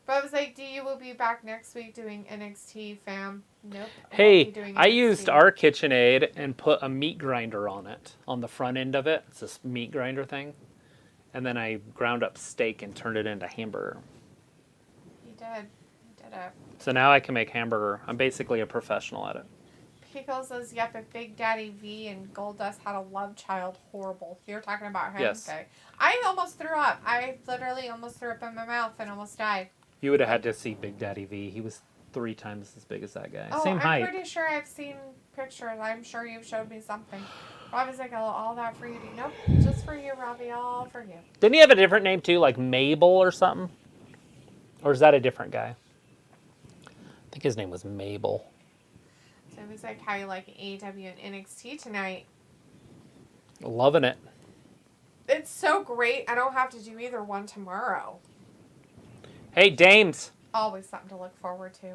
But I was like, D, you will be back next week doing NXT, fam. Nope. Hey, I used our KitchenAid and put a meat grinder on it, on the front end of it. It's this meat grinder thing. And then I ground up steak and turned it into hamburger. You did. You did it. So now I can make hamburger. I'm basically a professional at it. Pico says, yep, if Big Daddy V and Goldust had a love child, horrible. You're talking about him? Yes. Okay. I almost threw up. I literally almost threw up in my mouth and almost died. You would have had to see Big Daddy V. He was 3 times as big as that guy. Oh, Same height. I'm pretty sure I've seen pictures. I'm sure you've showed me something. Robbie's like, all that for you. Nope, just for you, Robbie. All for you. Didn't he have a different name too, like Mabel or something? Or is that a different guy? I think his name was Mabel. So it was like, how you like AEW and NXT tonight? Loving it. It's so great. I don't have to do either one tomorrow. Hey, dames. Always something to look forward to.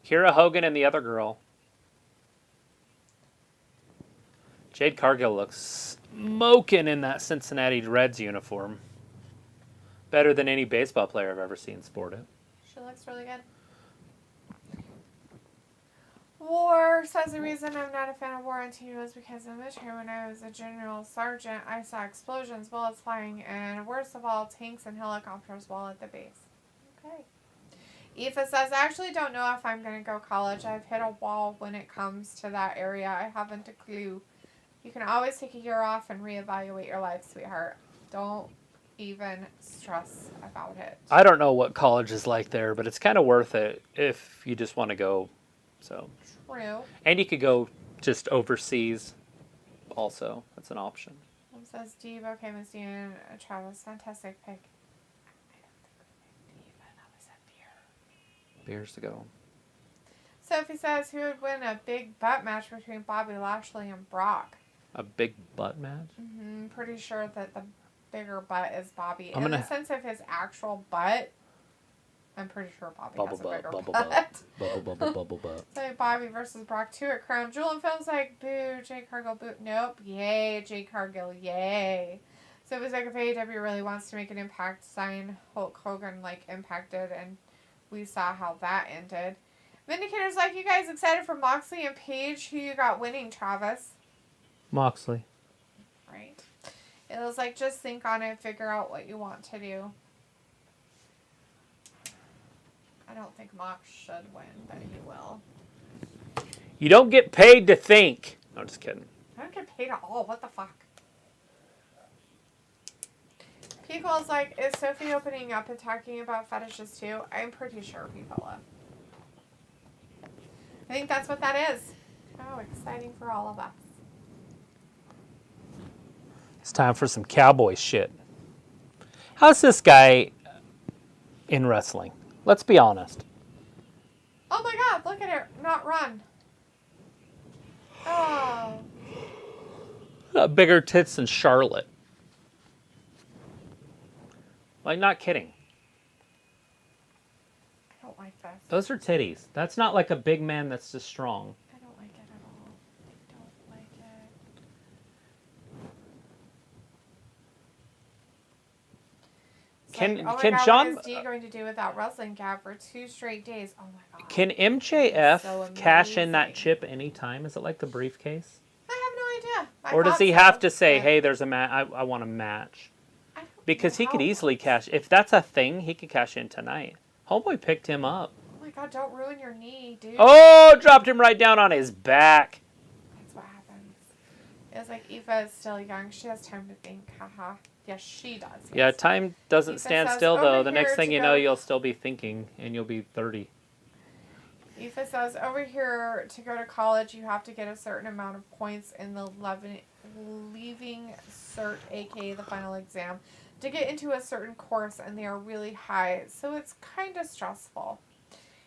Kira Hogan and the other girl. Jade Cargill looks smoking in that Cincinnati Reds uniform. Better than any baseball player I've ever seen sport it. She looks really good. War says the reason I'm not a fan of War on TV was because in the military when I was a general sergeant, I saw explosions, bullets flying, and worst of all, tanks and helicopters while at the base. Okay. Aoife says, I actually don't know if I'm going to go college. I've hit a wall when it comes to that area. I haven't a clue. You can always take a year off and reevaluate your life, sweetheart. Don't even stress about it. I don't know what college is like there, but it's kind of worth it if you just want to go. So. True. And you could go just overseas also. That's an option. It says, Steve, okay, Miss Dean, Travis, fantastic pick. Beers to go. Sophie says, who would win a big butt match between Bobby Lashley and Brock? A big butt match? Mm-hmm. Pretty sure that the bigger butt is Bobby. I'm In gonna- the sense of his actual butt, I'm pretty sure Bobby Bubble has a butt, bigger bubble butt. butt. Bubble butt. So Bobby versus Brock 2 at Crown Jewel, and Phil's like, boo, Jade Cargill, boo. Nope, yay, Jade Cargill, yay. So it was like if AEW really wants to make an impact sign, Hulk Hogan like impacted, and we saw how that ended. Vindicator's like, you guys excited for Moxley and Paige? Who you got winning, Travis? Moxley. Right. It was like, just think on it, figure out what you want to do. I don't think Mox should win, but he will. You don't get paid to think. No, just kidding. I don't get paid at all. What the fuck? People's like, is Sophie opening up and talking about fetishes too? I'm pretty sure people will. I think that's what that is. Oh, exciting for all of us. It's time for some cowboy shit. How's this guy in wrestling? Let's be honest. Oh my god, look at her not run. Oh. Bigger tits than Charlotte. Like, not kidding. I don't like this. Those are titties. That's not like a big man that's just strong. I don't like it at all. I don't like it. It's Can- like, oh my can god, Sean- what is D going to do without wrestling gap for 2 straight days? Oh my god. Can MJF So cash in that amazing. chip anytime? Is it like the briefcase? I have no idea. I Or does thought he so, have to say, but hey, there's a match, I want a match? I don't Because know he could how it easily works. cash. If that's a thing, he could cash in tonight. Homeboy picked him up. Oh my god, don't ruin your knee, dude. Oh, dropped him right down on his back. That's what happens. It's like Aoife is still young. She has time to think. Haha. Yes, she does. Yes. Yeah, time doesn't Ethan stand says, still, though. "Over The here next thing to you go." know, you'll still be thinking, and you'll be 30. Aoife says, over here to go to college, you have to get a certain amount of points in the leaving cert, aka the final exam, to get into a certain course, and they are really high, so it's kind of stressful.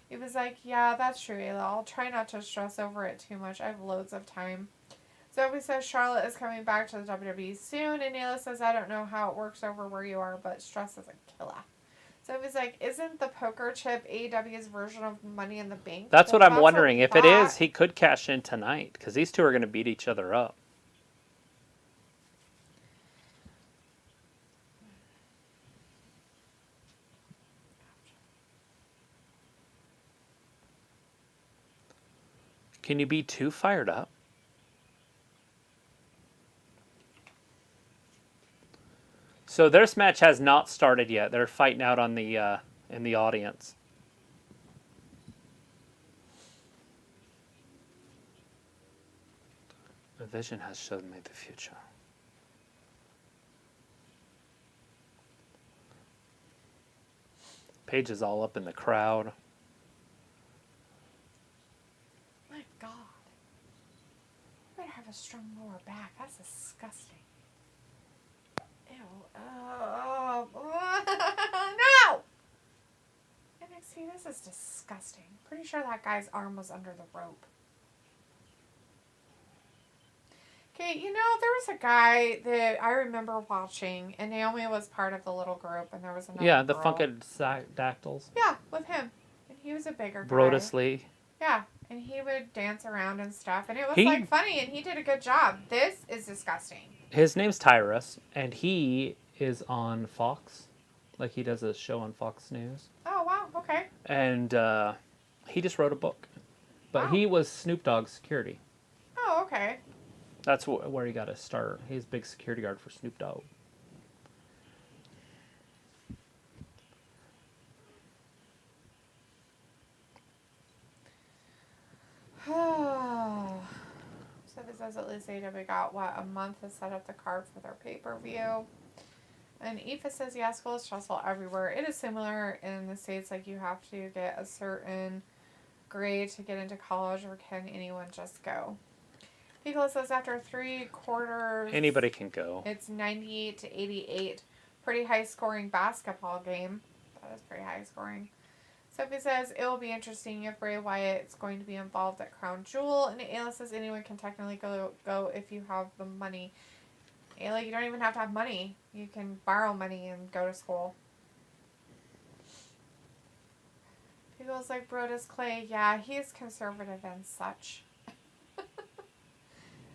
It was like, yeah, that's true, Ayla. I'll try not to stress over it too much. I have loads of time. Zoe says Charlotte is coming back to the WWE soon, and Ayla says, I don't know how it works over where you are, but stress is a killer. So it was like, isn't the poker chip AEW's version of Money in the Bank? That's Well, what I'm that's wondering. what If it is, that- he could cash in tonight, because these two are going to beat each other up. Can you be too fired up? So this match has not started yet. They're fighting out on the in the audience. The vision has showed me the future. Paige is all up in the crowd. My God. You better have a strong lower back. That's disgusting. Ew. Oh. No! NXT, this is disgusting. Pretty sure that guy's arm was under the rope. Okay, you know, there was a guy that I remember watching, and Naomi was part of the little group, and there was another The girl. Funkadactyls. Yeah, with him. And he was a bigger guy. Brodus Lee. Yeah, and he would dance around and stuff, and it was, funny, and he did a good job. This is disgusting. His name's Tyrus, and he is on Fox. Like, he does a show on Fox News. Oh, wow, okay. And he just wrote a book. But Wow. he was Snoop Dogg's security. Oh, okay. That's where he got to start. He's a big security guard for Snoop Dogg. So this says at least AEW got, a month to set up the card for their pay-per-view. And Aoife says, yeah, school is stressful everywhere. It is similar in the States, like you have to get a certain grade to get into college, or can anyone just go? Nicholas says after 3 quarters, Anybody can go. It's 98 to 88. Pretty high scoring basketball game. That is pretty high scoring. Sophie says it will be interesting if Bray Wyatt is going to be involved at Crown Jewel. And Ayla says anyone can technically go if you have the money. Ayla, you don't even have to have money. You can borrow money and go to school. People's like Brodus Clay. Yeah, he's conservative and such.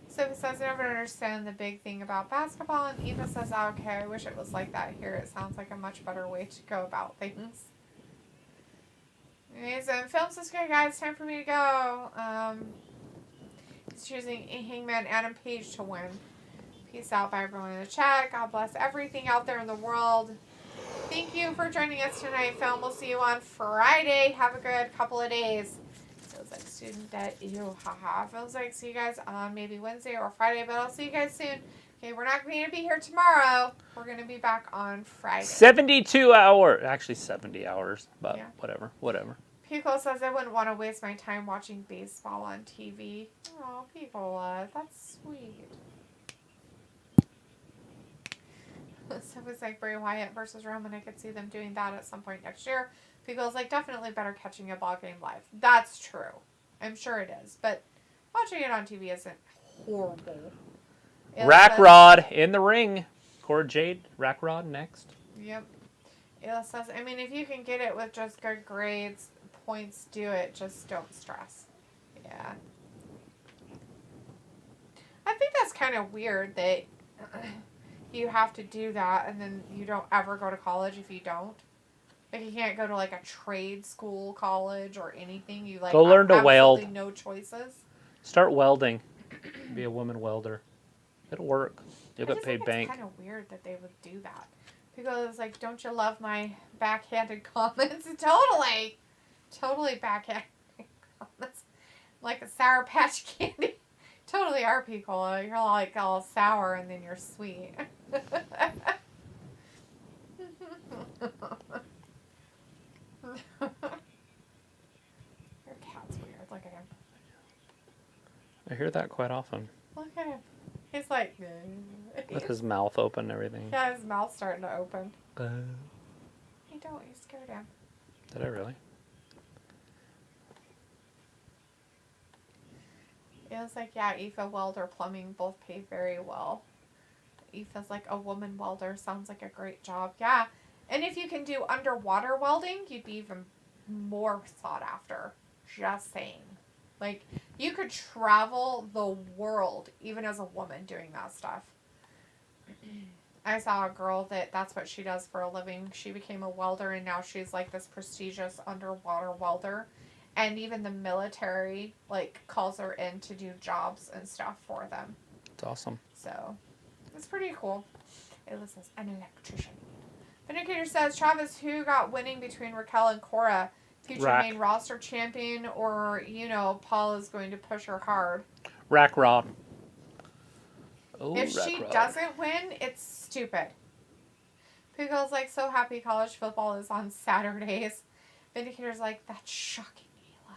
Sophie says, I never understand the big thing about basketball. And Eva says, oh, okay, I wish it was like that here. It sounds like a much better way to go about things. Anyways, film says, okay, guys, time for me to go. He's choosing Hangman Adam Page to win. Peace out by everyone in the chat. God bless everything out there in the world. Thank you for joining us tonight, film. We'll see you on Friday. Have a good couple of days. Feels like student debt. Ew, haha. Feels like see you guys on maybe Wednesday or Friday, but I'll see you guys soon. Okay, we're not going to be here tomorrow. We're going to be back on Friday. 72 hours. Actually, 70 hours, but Yeah. whatever. Pico says, I wouldn't want to waste my time watching baseball on TV. Oh, Picola, that's sweet. So it's like Bray Wyatt versus Roman. I could see them doing that at some point next year. Pico's like, definitely better catching a ball game live. That's true. I'm sure it is. But watching it on TV isn't horrible. Rack Rod in the ring. Cord Jade, Rack Rod next. Yep. Ayla says, I mean, if you can get it with just good grades, points, do it. Just don't stress. Yeah. I think that's kind of weird that you have to do that and then you don't ever go to college if you don't. Like, you can't go to, like, a trade school, college, or anything. You, like, go learn to weld. Absolutely no choices. Start welding. Be a woman welder. It'll work. You'll get paid bank. It's kind of weird that they would do that. Because, like, don't you love my backhanded comments? Totally backhanded comments. Like a Sour Patch Candy. Totally are, people. You're, like, all sour and then you're sweet. Your cat's weird. Look at him. I hear that quite often. Look at him. He's like... With his mouth open and everything. Yeah, his mouth's starting to open. Uh, Hey, don't. You scared him. Did I really? It was like, yeah, Aoife welder plumbing both pay very well. Aoife's like a woman welder. Sounds like a great job. Yeah. And if you can do underwater welding, you'd be even more sought after. Just saying. Like, you could travel the world even as a woman doing that stuff. I saw a girl that's what she does for a living. She became a welder and now she's like this prestigious underwater welder. And even the military, like, calls her in to do jobs and stuff for them. It's awesome. So, it's pretty cool. It says, an electrician. Vindicator says, Travis, who got winning between Raquel and Cora? Future Rack. main roster champion, or, Paul is going to push her hard? Rack Rod. Oh, if she doesn't win, it's stupid. Pickle's like, so happy college football is on Saturdays. Vindicator's like, that's shocking, Ayla.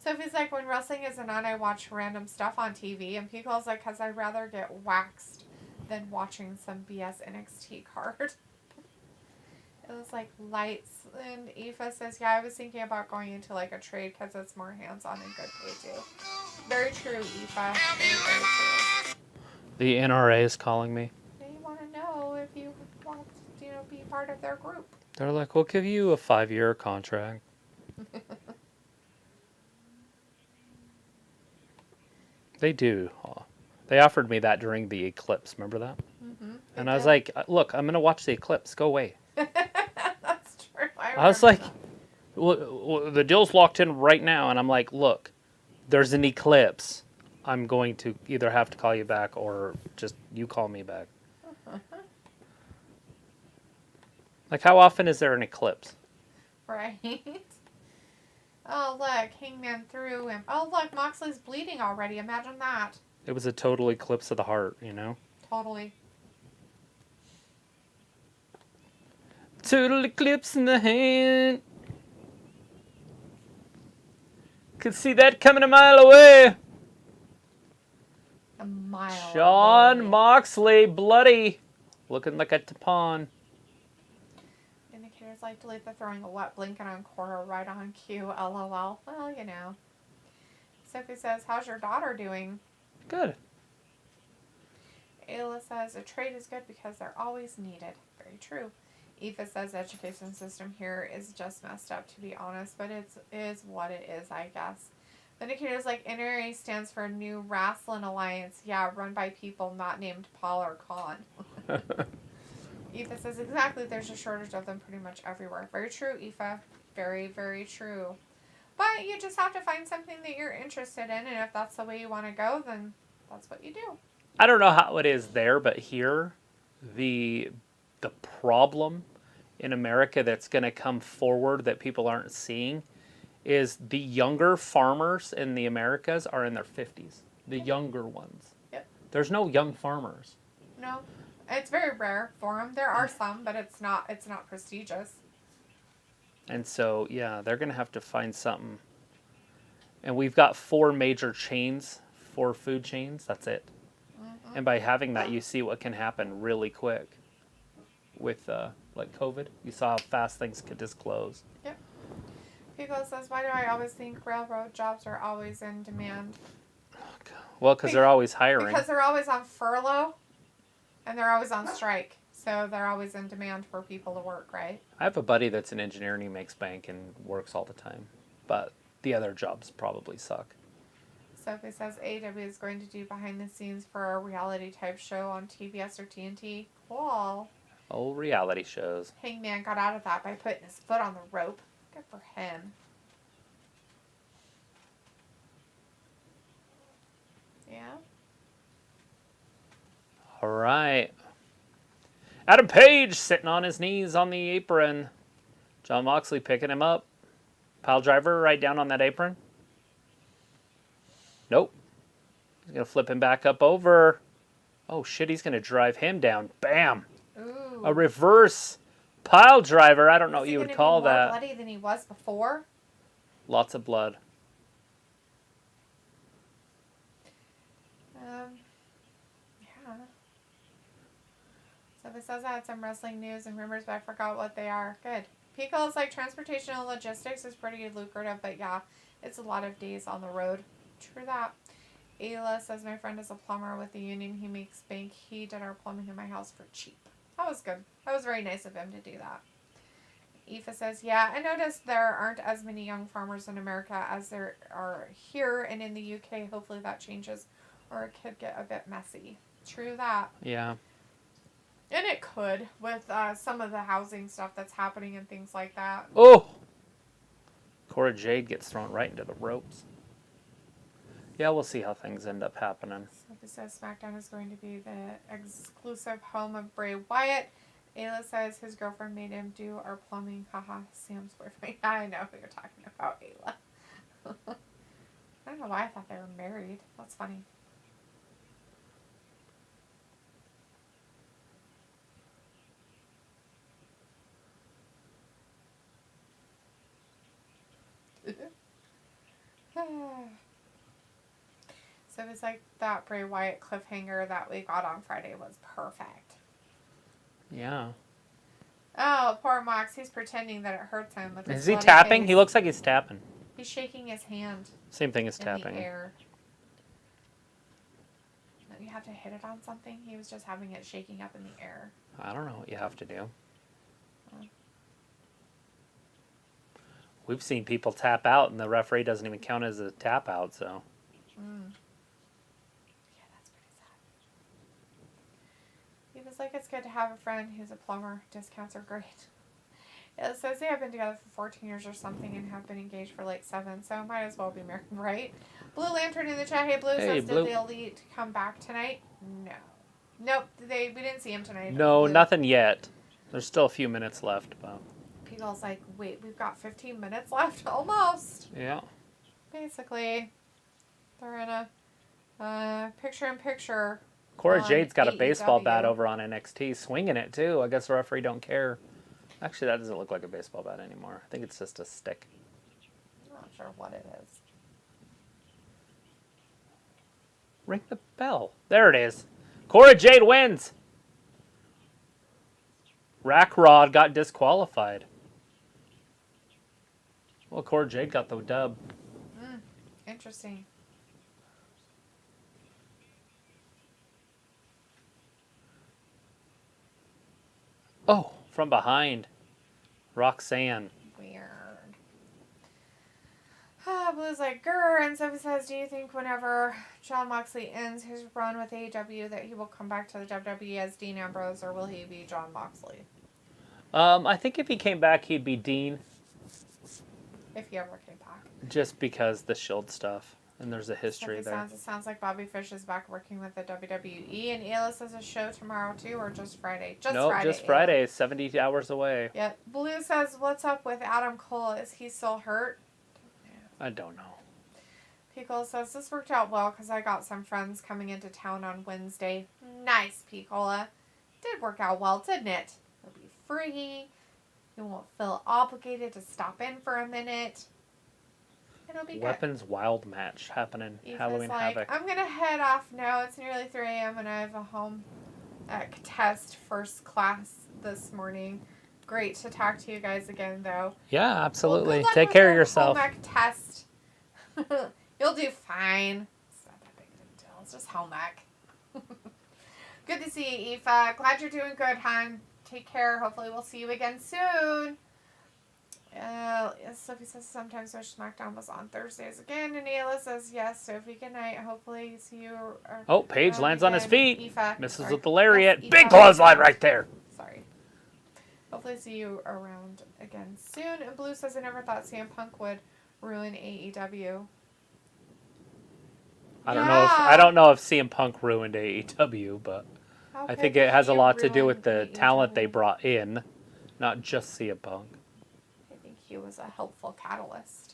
Sophie's like, when wrestling isn't on, I watch random stuff on TV. And Pickle's like, because I'd rather get waxed than watching some BS NXT card. It was like lights. And Aoife says, yeah, I was thinking about going into like a trade because it's more hands-on and good pay too. Very true, Aoife. Very, very true. The NRA is calling me. They want to know if you want to, be part of their group. They're like, we'll give you a 5-year contract. They do. They offered me that during the eclipse. Remember that? Mm-hmm. And I was like, look, I'm going to watch the eclipse. Go away. That's true. I was like, well, the deal's locked in right now. And I'm like, look, there's an eclipse. I'm going to either have to call you back or just you call me back. Like, how often is there an eclipse? Right. Oh, look, Hangman threw him. Oh, look, Moxley's bleeding already. Imagine that. It was a total eclipse of the heart, Totally. Total eclipse in the hand. Could see that coming a mile away. A mile Shawn away. Moxley, bloody. Looking like a tampon. Indicators like delete the throwing a wet blanket on Cora right on cue. LOL. Well, Sophie says, how's your daughter doing? Good. Ayla says, a trade is good because they're always needed. Very true. Aoife says the education system here is just messed up, to be honest, but it is what it is, I guess. Vindicator's like, NRA stands for New Wrestling Alliance. Yeah, run by people not named Paul or Con. Aoife says, exactly, there's a shortage of them pretty much everywhere. Very true, Aoife. Very, very true. But you just have to find something that you're interested in, and if that's the way you want to go, then that's what you do. I don't know how it is there, but here, the problem in America that's going to come forward that people aren't seeing is the younger farmers in the Americas are in their 50s. The younger ones. Yep. There's no young farmers. No. It's very rare for them. There are some, but it's not prestigious. And so, yeah, they're going to have to find something. And we've got 4 major chains, 4 food chains. That's it. Mm-hmm. And by having that, you see what can happen really quick. With, like, COVID. You saw how fast things could just close. Yep. Pico says, why do I always think railroad jobs are always in demand? Well, because they're always hiring. Because they're always on furlough. And they're always on strike. So they're always in demand for people to work, right? I have a buddy that's an engineer and he makes bank and works all the time. But the other jobs probably suck. Sophie says AEW is going to do behind the scenes for a reality type show on TBS or TNT. Cool. Oh, reality shows. Hangman got out of that by putting his foot on the rope. Good for him. Yeah. All right. Adam Page sitting on his knees on the apron. John Moxley picking him up. Pile driver right down on that apron. Nope. He's going to flip him back up over. Oh, shit, he's going to drive him down. Bam. Ooh. A reverse pile driver. I don't know what you would call that. Is he more bloody than he was before? Lots of blood. Yeah. So this says I had some wrestling news and rumors, but I forgot what they are. Good. Pico is like transportation and logistics is pretty lucrative, but yeah, it's a lot of days on the road. True that. Ayla says my friend is a plumber with the union. He makes bank. He did our plumbing in my house for cheap. That was good. That was very nice of him to do that. Aoife says, yeah, I noticed there aren't as many young farmers in America as there are here and in the UK. Hopefully that changes or it could get a bit messy. True that. Yeah. And it could with some of the housing stuff that's happening and things like that. Oh! Cora Jade gets thrown right into the ropes. Yeah, we'll see how things end up happening. Sophie says SmackDown is going to be the exclusive home of Bray Wyatt. Ayla says his girlfriend made him do our plumbing. Haha, Sam's boyfriend. I know who you're talking about, Ayla. I don't know why I thought they were married. That's funny. So it was like that Bray Wyatt cliffhanger that we got on Friday was perfect. Yeah. Oh, poor Mox. He's pretending that it hurts him. With his Is he bloody tapping? face. He looks like he's tapping. He's shaking his hand Same thing as in tapping. the air. Don't you have to hit it on something? He was just having it shaking up in the air. I don't know what you have to do. Oh. We've seen people tap out, and the referee doesn't even count as a tap out, so. Mm. Yeah, that's pretty sad. He was like, it's good to have a friend who's a plumber. Discounts are great. It says they have been together for 14 years or something and have been engaged for like 7, so might as well be married, right? Blue Lantern in the chat. Hey, Blue says, Blue. did the Elite come back tonight? No. Nope, we didn't see him tonight. No, Blue. nothing yet. There's still a few minutes left, but. People's like, wait, we've got 15 minutes left? Almost. Yeah. Basically, they're in a picture-in-picture. Cora Jade's got a AEW. baseball bat over on NXT, swinging it too. I guess the referee don't care. Actually, that doesn't look like a baseball bat anymore. I think it's just a stick. I'm not sure what it is. Ring the bell. There it is. Cora Jade wins. Rack Rod got disqualified. Well, Cora Jade got the dub. Interesting. Oh, from behind. Roxanne. Weird. Blue's like, grr, and Sophie says, do you think whenever Jon Moxley ends his run with AEW that he will come back to the WWE as Dean Ambrose, or will he be Jon Moxley? I think if he came back, he'd be Dean. If he ever came back. Just because the Shield stuff. And there's a history Sophie there. It sounds like Bobby Fish is back working with the WWE. And Ayla says a show tomorrow, too, or just Friday? Just Friday. 70 hours away. Yep. Blue says, what's up with Adam Cole? Is he still hurt? I don't know. Picola says, this worked out well because I got some friends coming into town on Wednesday. Nice, Picola. Did work out well, didn't it? It'll be free. You won't feel obligated to stop in for a minute. It'll be Weapons Wild match happening. good. Halloween Havoc. I'm going to head off now. It's nearly 3 a.m. and I have a home ec test first class this morning. Great to talk to you guys again, though. Yeah, absolutely. Well, take care of yourself. Home ec test. You'll do fine. It's not that big of a deal. It's just home ec. Good to see you, Aoife. Glad you're doing good, hon. Take care. Hopefully we'll see you again soon. Sophie says sometimes wish SmackDown was on Thursdays again. And Ayla says yes. Sophie, good night. Hopefully see you. Paige lands on his feet. Aoife. Misses with the lariat. Yes, Big Aoife. clothesline right there. Sorry. Hopefully see you around again soon. And Blue says I never thought CM Punk would ruin AEW. I don't know if CM Punk ruined AEW, but I think it has a lot to do with the talent they brought in, not just CM Punk. I think he was a helpful catalyst.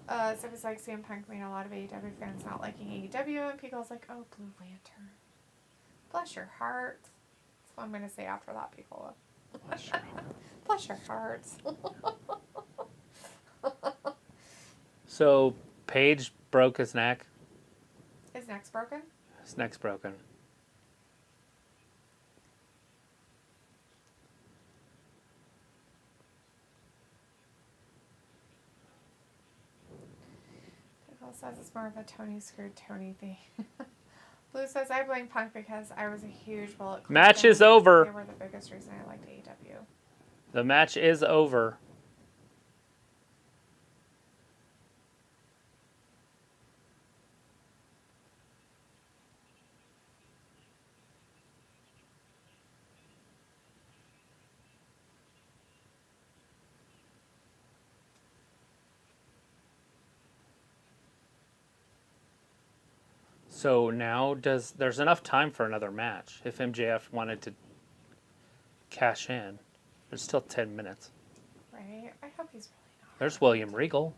So it's like CM Punk made a lot of AEW fans not liking AEW, and Pico's like, oh, Blue Lantern. Bless your heart. That's what I'm going to say after that, Picola. Bless your hearts. So, Paige broke his neck. His neck's broken? His neck's broken. Pickle says it's more of a Tony screwed Tony thing. Blue says I blame Punk because I was a huge Bullet Club Match fan. is over. They were the biggest reason I liked AEW. The match is over. So now there's enough time for another match if MJF wanted to cash in. There's still 10 minutes. Right? I hope he's really not hurt. There's William Regal.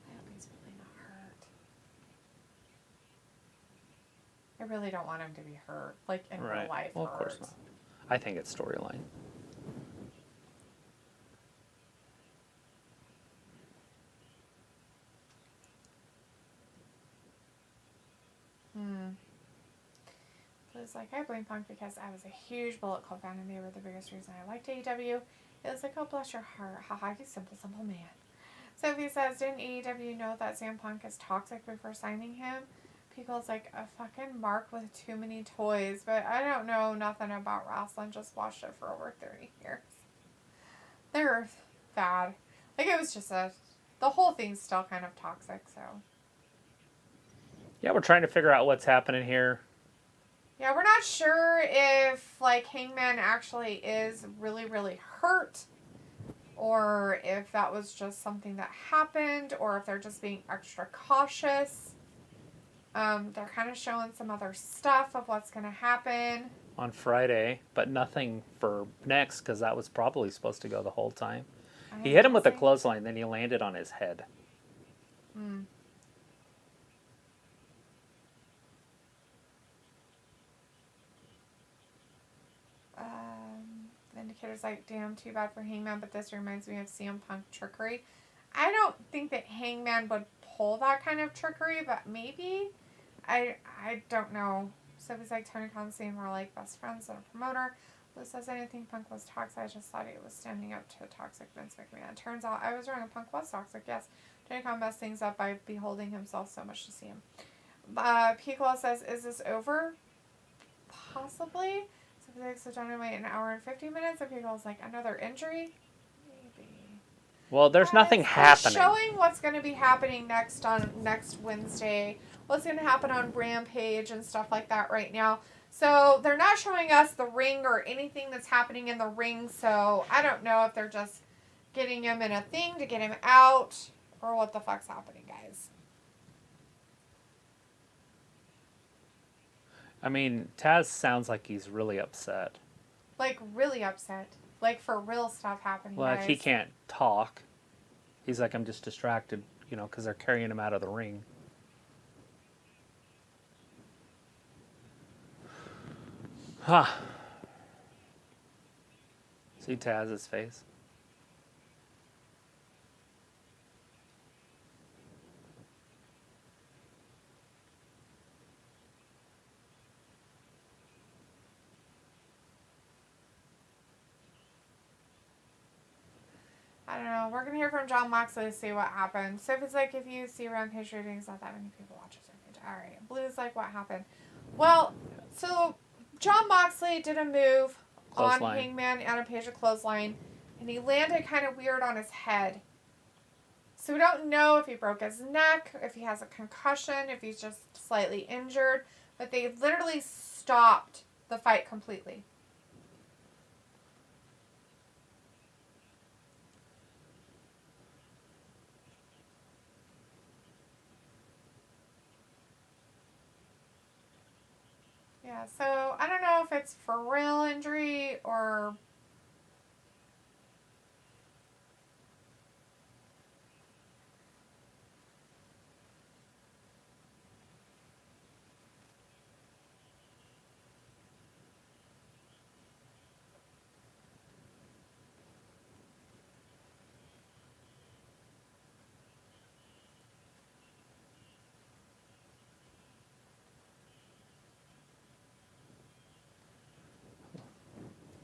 I hope he's really not hurt. I really don't want him to be hurt. Like in real life. Well, of course not. I think it's storyline. Blue's like, I blame Punk because I was a huge Bullet Club fan and they were the biggest reason I liked AEW. It was like, oh, bless your heart. Haha, you simple, simple man. Sophie says, didn't AEW know that CM Punk is toxic before signing him? Pico's like, a fucking mark with too many toys. But I don't know nothing about wrestling. Just watched it for over 30 years. They're bad. Like, it was just the whole thing's still kind of toxic, so. Yeah, we're trying to figure out what's happening here. Yeah, we're not sure if, like, Hangman actually is really, really hurt, or if that was just something that happened, or if they're just being extra cautious. They're kind of showing some other stuff of what's going to happen. On Friday, but nothing for next, because that was probably supposed to go the whole time. He hit him with a clothesline, then he landed on his head. The indicator's like, damn, too bad for Hangman, but this reminds me of CM Punk trickery. I don't think that Hangman would pull that kind of trickery, but maybe. I don't know. So it's like Tony Khan saying we're like best friends and a promoter. Liz says, I didn't think Punk was toxic. I just thought he was standing up to a toxic Vince McMahon. Turns out I was wrong and Punk was toxic. Yes. Tony Khan messed things up by beholding himself so much to see him. Piccolo says, is this over? Possibly. So Dynamite an hour and 50 minutes. And Piccolo's like, another injury? Maybe. Well, there's nothing happening. Showing what's going to be happening next Wednesday. What's going to happen on Rampage and stuff like that right now. So they're not showing us the ring or anything that's happening in the ring. So I don't know if they're just getting him in a thing to get him out or what the fuck's happening, guys. I mean, Taz sounds like he's really upset. Like, really upset. Like, for real stuff happening, Well, guys. if he can't talk, he's like, I'm just distracted, because they're carrying him out of the ring. Huh. See Taz's face? I don't know. We're going to hear from John Moxley to see what happened. Sophie's like, if you see Rampage ratings, not that many people watch it. Alright. Blue's like, what happened? Well, so John Moxley did a move on Hangman and a Page of clothesline, and he landed kind of weird on his head. So we don't know if he broke his neck, if he has a concussion, if he's just slightly injured, but they literally stopped the fight completely. Yeah, so I don't know if it's for real injury or...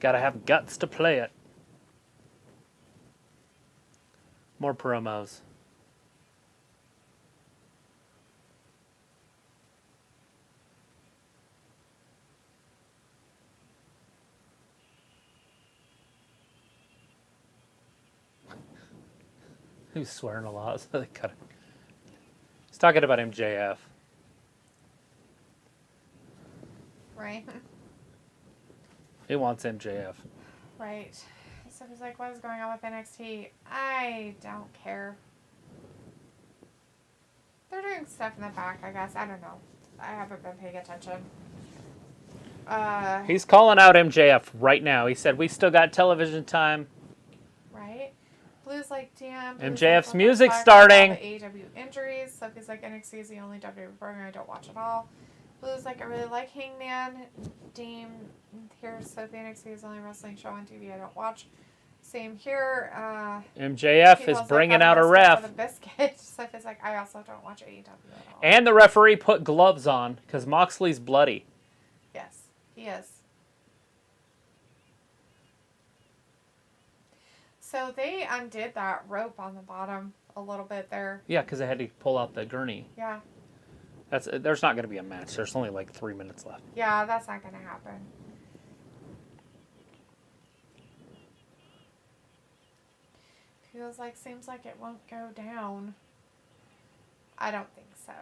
Gotta have guts to play it. More promos. He was swearing a lot, so they cut it. He's talking about MJF. Right. He wants MJF. Right. So he's like, what is going on with NXT? I don't care. They're doing stuff in the back, I guess. I don't know. I haven't been paying attention. He's calling out MJF right now. He said, we still got television time. Right? Blue's like, damn. MJF's like, music starting. AEW injuries. So he's like, NXT is the only WWE program I don't watch at all. Blue's like, I really like Hangman. Dame, here's Sophie. NXT is the only wrestling show on TV I don't watch. Same here. MJF is bringing out a ref. The biscuit. Sophie's like, I also don't watch AEW at all. And the referee put gloves on because Moxley's bloody. Yes. He is. So they undid that rope on the bottom a little bit there. Yeah, because they had to pull out the gurney. Yeah. There's not going to be a match. There's only like 3 minutes left. Yeah, that's not going to happen. Seems like it won't go down. I don't think so.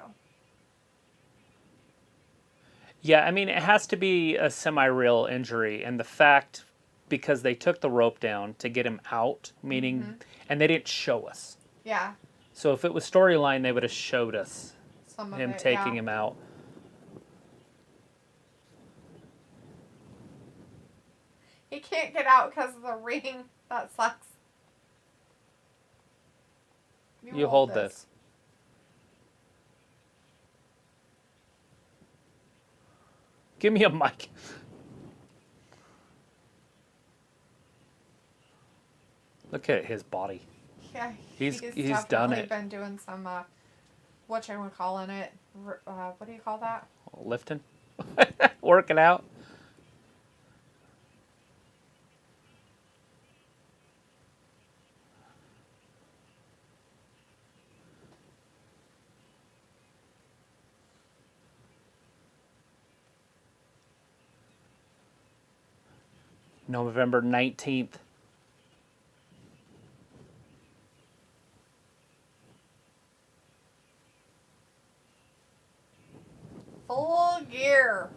Yeah, I mean, it has to be a semi-real injury. And the fact, because they took the rope down to get him out, meaning, and they didn't show us. Yeah. So if it was storyline, they would have showed us him taking him out. He can't get out because of the ring. That sucks. You hold this. Give me a mic. Look at his body. Yeah, he's definitely done it. Been doing some what you would call it? What do you call that? Lifting, working out. November 19th. Full gear.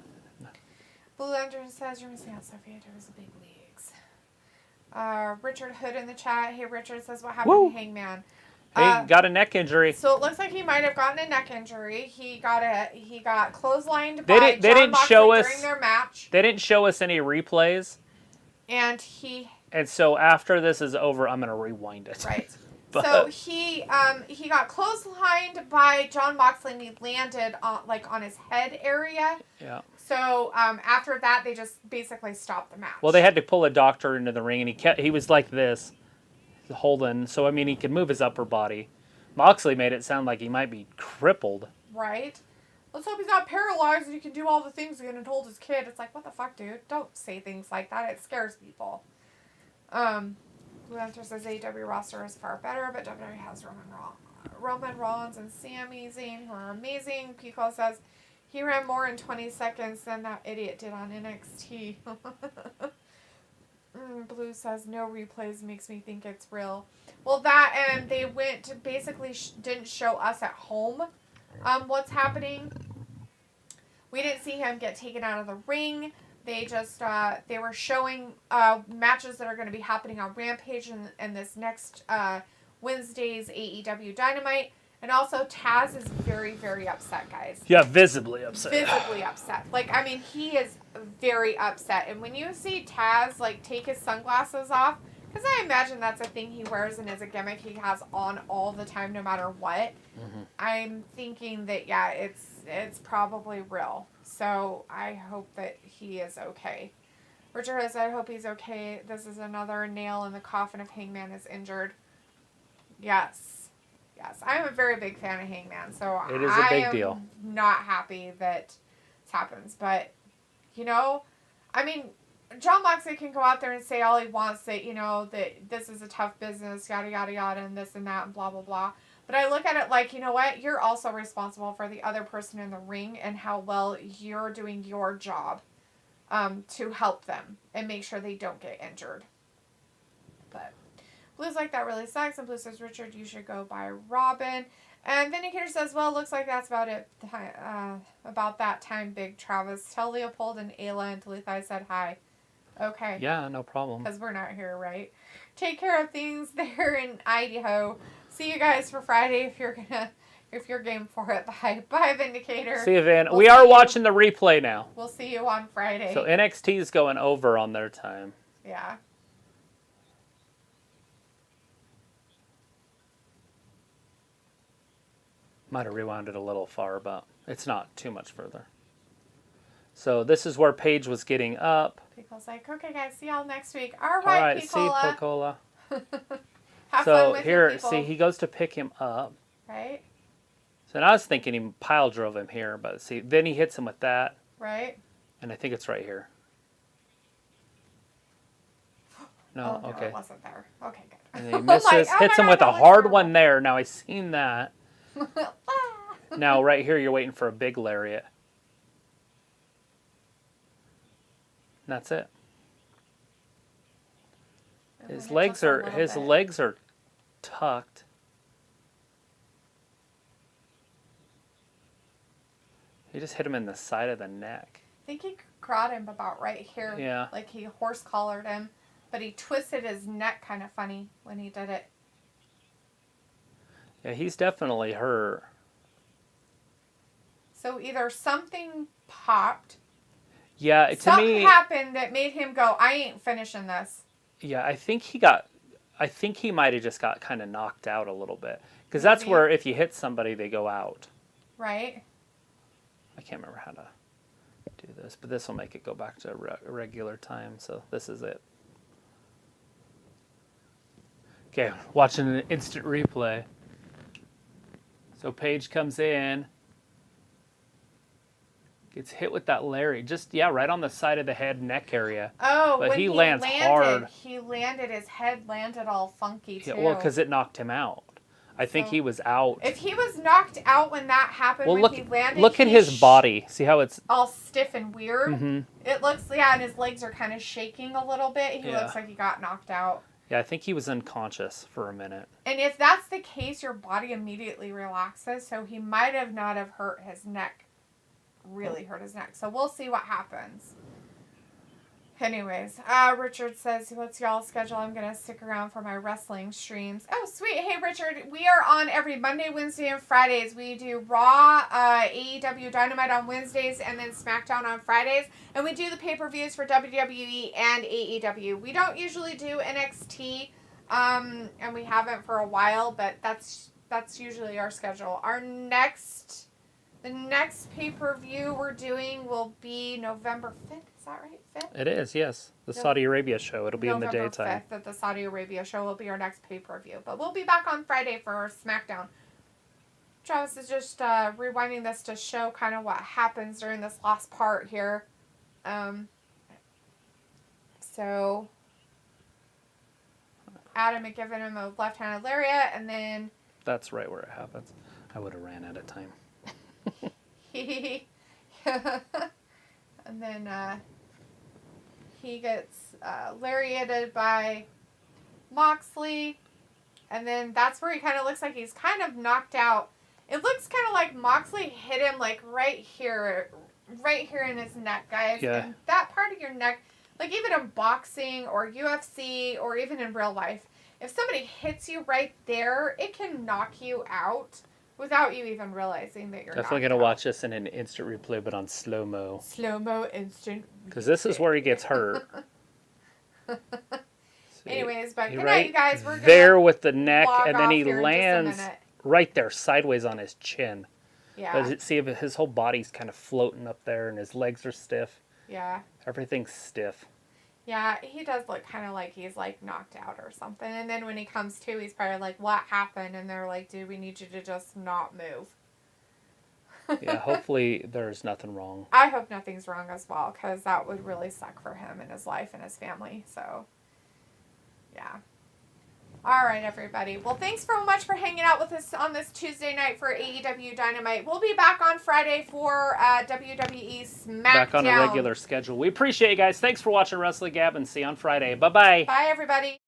Blue Lantern says, you're missing out, Sophia. There was the big leagues. Richard Hood in the chat. Hey, Richard says, what happened to Hangman? Hey, got a neck injury. So it looks like he might have gotten a neck injury. He got clotheslined by John Moxley during their match. They didn't show us any replays. And so after this is over, I'm gonna rewind it. Right. So he got clotheslined by John Moxley and he landed on his head area. Yeah. So after that, they just basically stopped the match. Well, they had to pull a doctor into the ring, and he was like this, holding. So I mean, he could move his upper body. Moxley made it sound like he might be crippled. Right. Let's hope he's not paralyzed and he can do all the things again and hold his kid. It's like, what the fuck, dude? Don't say things like that. It scares people. Blue Lantern says AEW roster is far better, but WWE has Roman Reigns and Sami Zayn, who are amazing. Pico says he ran more in 20 seconds than that idiot did on NXT. Blue says no replays makes me think it's real. Well, that and they went to basically didn't show us at home what's happening. We didn't see him get taken out of the ring. They just they were showing matches that are going to be happening on Rampage and this next Wednesday's AEW Dynamite. And also, Taz is very, very upset, guys. Yeah, visibly upset. Visibly upset. I mean, he is very upset. And when you see Taz, take his sunglasses off, because I imagine that's a thing he wears and is a gimmick he has on all the time, no matter what. Mm-hmm. I'm thinking that, yeah, it's probably real. So I hope that he is okay. Richard says, I hope he's okay. This is another nail in the coffin if Hangman is injured. Yes. Yes, I'm a very big fan of Hangman, so it is a big deal. Not happy that this happens, but I mean, John Moxley can go out there and say all he wants that that this is a tough business, yada yada yada, and this and that, and blah blah blah. But I look at it like, you know what? You're also responsible for the other person in the ring and how well you're doing your job to help them and make sure they don't get injured. But Blue's like, that really sucks. And Blue says, Richard, you should go buy Robin. And Vindicator says, well, looks like that's about it. About that time, Big Travis. Tell Leopold and Ayla and Talitha said hi. Okay. Yeah, no problem. Because we're not here, right? Take care of things there in Idaho. See you guys for Friday if you're game for it. Bye. Bye, Vindicator. See you, Vin. We are watching the replay now. We'll see you on Friday. So NXT is going over on their time. Yeah. Might have rewound it a little far, but it's not too much further. So this is where Paige was getting up. Pico's like, okay, guys, see y'all next week. All right, see Picola. Have fun with here, your people. see, he goes to pick him up. Right. So I was thinking he pile drove him here, but see, then he hits him with that. Right. And I think it's right here. No, oh, okay. it wasn't there. Okay, good. And he misses, hits him with a hard one there. Now I seen that. Now right here, you're waiting for a big lariat. And that's it. His legs are tucked. He just hit him in the side of the neck. I think he caught him about right here. Yeah. Like he horse collared him, but he twisted his neck kind of funny when he did it. Yeah, he's definitely hurt. So either something popped. Yeah, to something me, happened that made him go, I ain't finishing this. Yeah, I think he might have just got kind of knocked out a little bit. Because that's where if you hit somebody, they go out. Right. I can't remember how to do this, but this will make it go back to a regular time. So this is it. Okay, watching an instant replay. So Paige comes in. Gets hit with that lariat. Just, right on the side of the head, neck area. Oh, but when he lands hard. He landed, his head landed all funky, too. Yeah, well, because it knocked him out. I think he was out. If he was knocked out when that happened, he landed... Look at his body. See how it's... all stiff and weird? Mm-hmm. It looks, and his legs are kind of shaking a little bit. He looks like he got knocked out. Yeah, I think he was unconscious for a minute. And if that's the case, your body immediately relaxes, so he might have not have hurt his neck. Really hurt his neck. So we'll see what happens. Anyways, Richard says, what's y'all's schedule? I'm going to stick around for my wrestling streams. Oh, sweet. Hey, Richard, we are on every Monday, Wednesday, and Fridays. We do Raw, AEW Dynamite on Wednesdays, and then SmackDown on Fridays. And we do the pay-per-views for WWE and AEW. We don't usually do NXT, and we haven't for a while, but that's usually our schedule. The next pay-per-view we're doing will be November 5th. Is that right? 5th? It is, yes. The Saudi Arabia show. It'll be in the daytime. November 5th that the Saudi Arabia show will be our next pay-per-view. But we'll be back on Friday for our SmackDown. Travis is just rewinding this to show kind of what happens during this last part here. So Adam had given him a left-handed lariat, and then... That's right where it happens. I would have ran out of time. And then he gets lariated by Moxley, and then that's where he kind of looks like he's kind of knocked out. It looks kind of like Moxley hit him like right here in his neck, guys. Yeah. And that part of your neck, like even in boxing or UFC or even in real life, if somebody hits you right there, it can knock you out. Without you even realizing that you're definitely going to watch this in an instant replay, but on slow-mo. Slow-mo instant replay. Because this is where he gets hurt. Anyways, but good night, you guys. We're there with the neck, and then he here lands right there, sideways on his chin. Yeah. But see, his whole body's kind of floating up there, and his legs are stiff. Yeah. Everything's stiff. Yeah, he does look kind of like he's, like, knocked out or something. And then when he comes to, he's probably like, what happened? And they're like, dude, we need you to just not move. Yeah, hopefully there's nothing wrong. I hope nothing's wrong as well, because that would really suck for him and his life and his family. So, yeah. All right, everybody. Well, thanks so much for hanging out with us on this Tuesday night for AEW Dynamite. We'll be back on Friday for WWE SmackDown. Back on a regular schedule. We appreciate you guys. Thanks for watching Wrestling Gab, and see you on Friday. Bye-bye. Bye, everybody.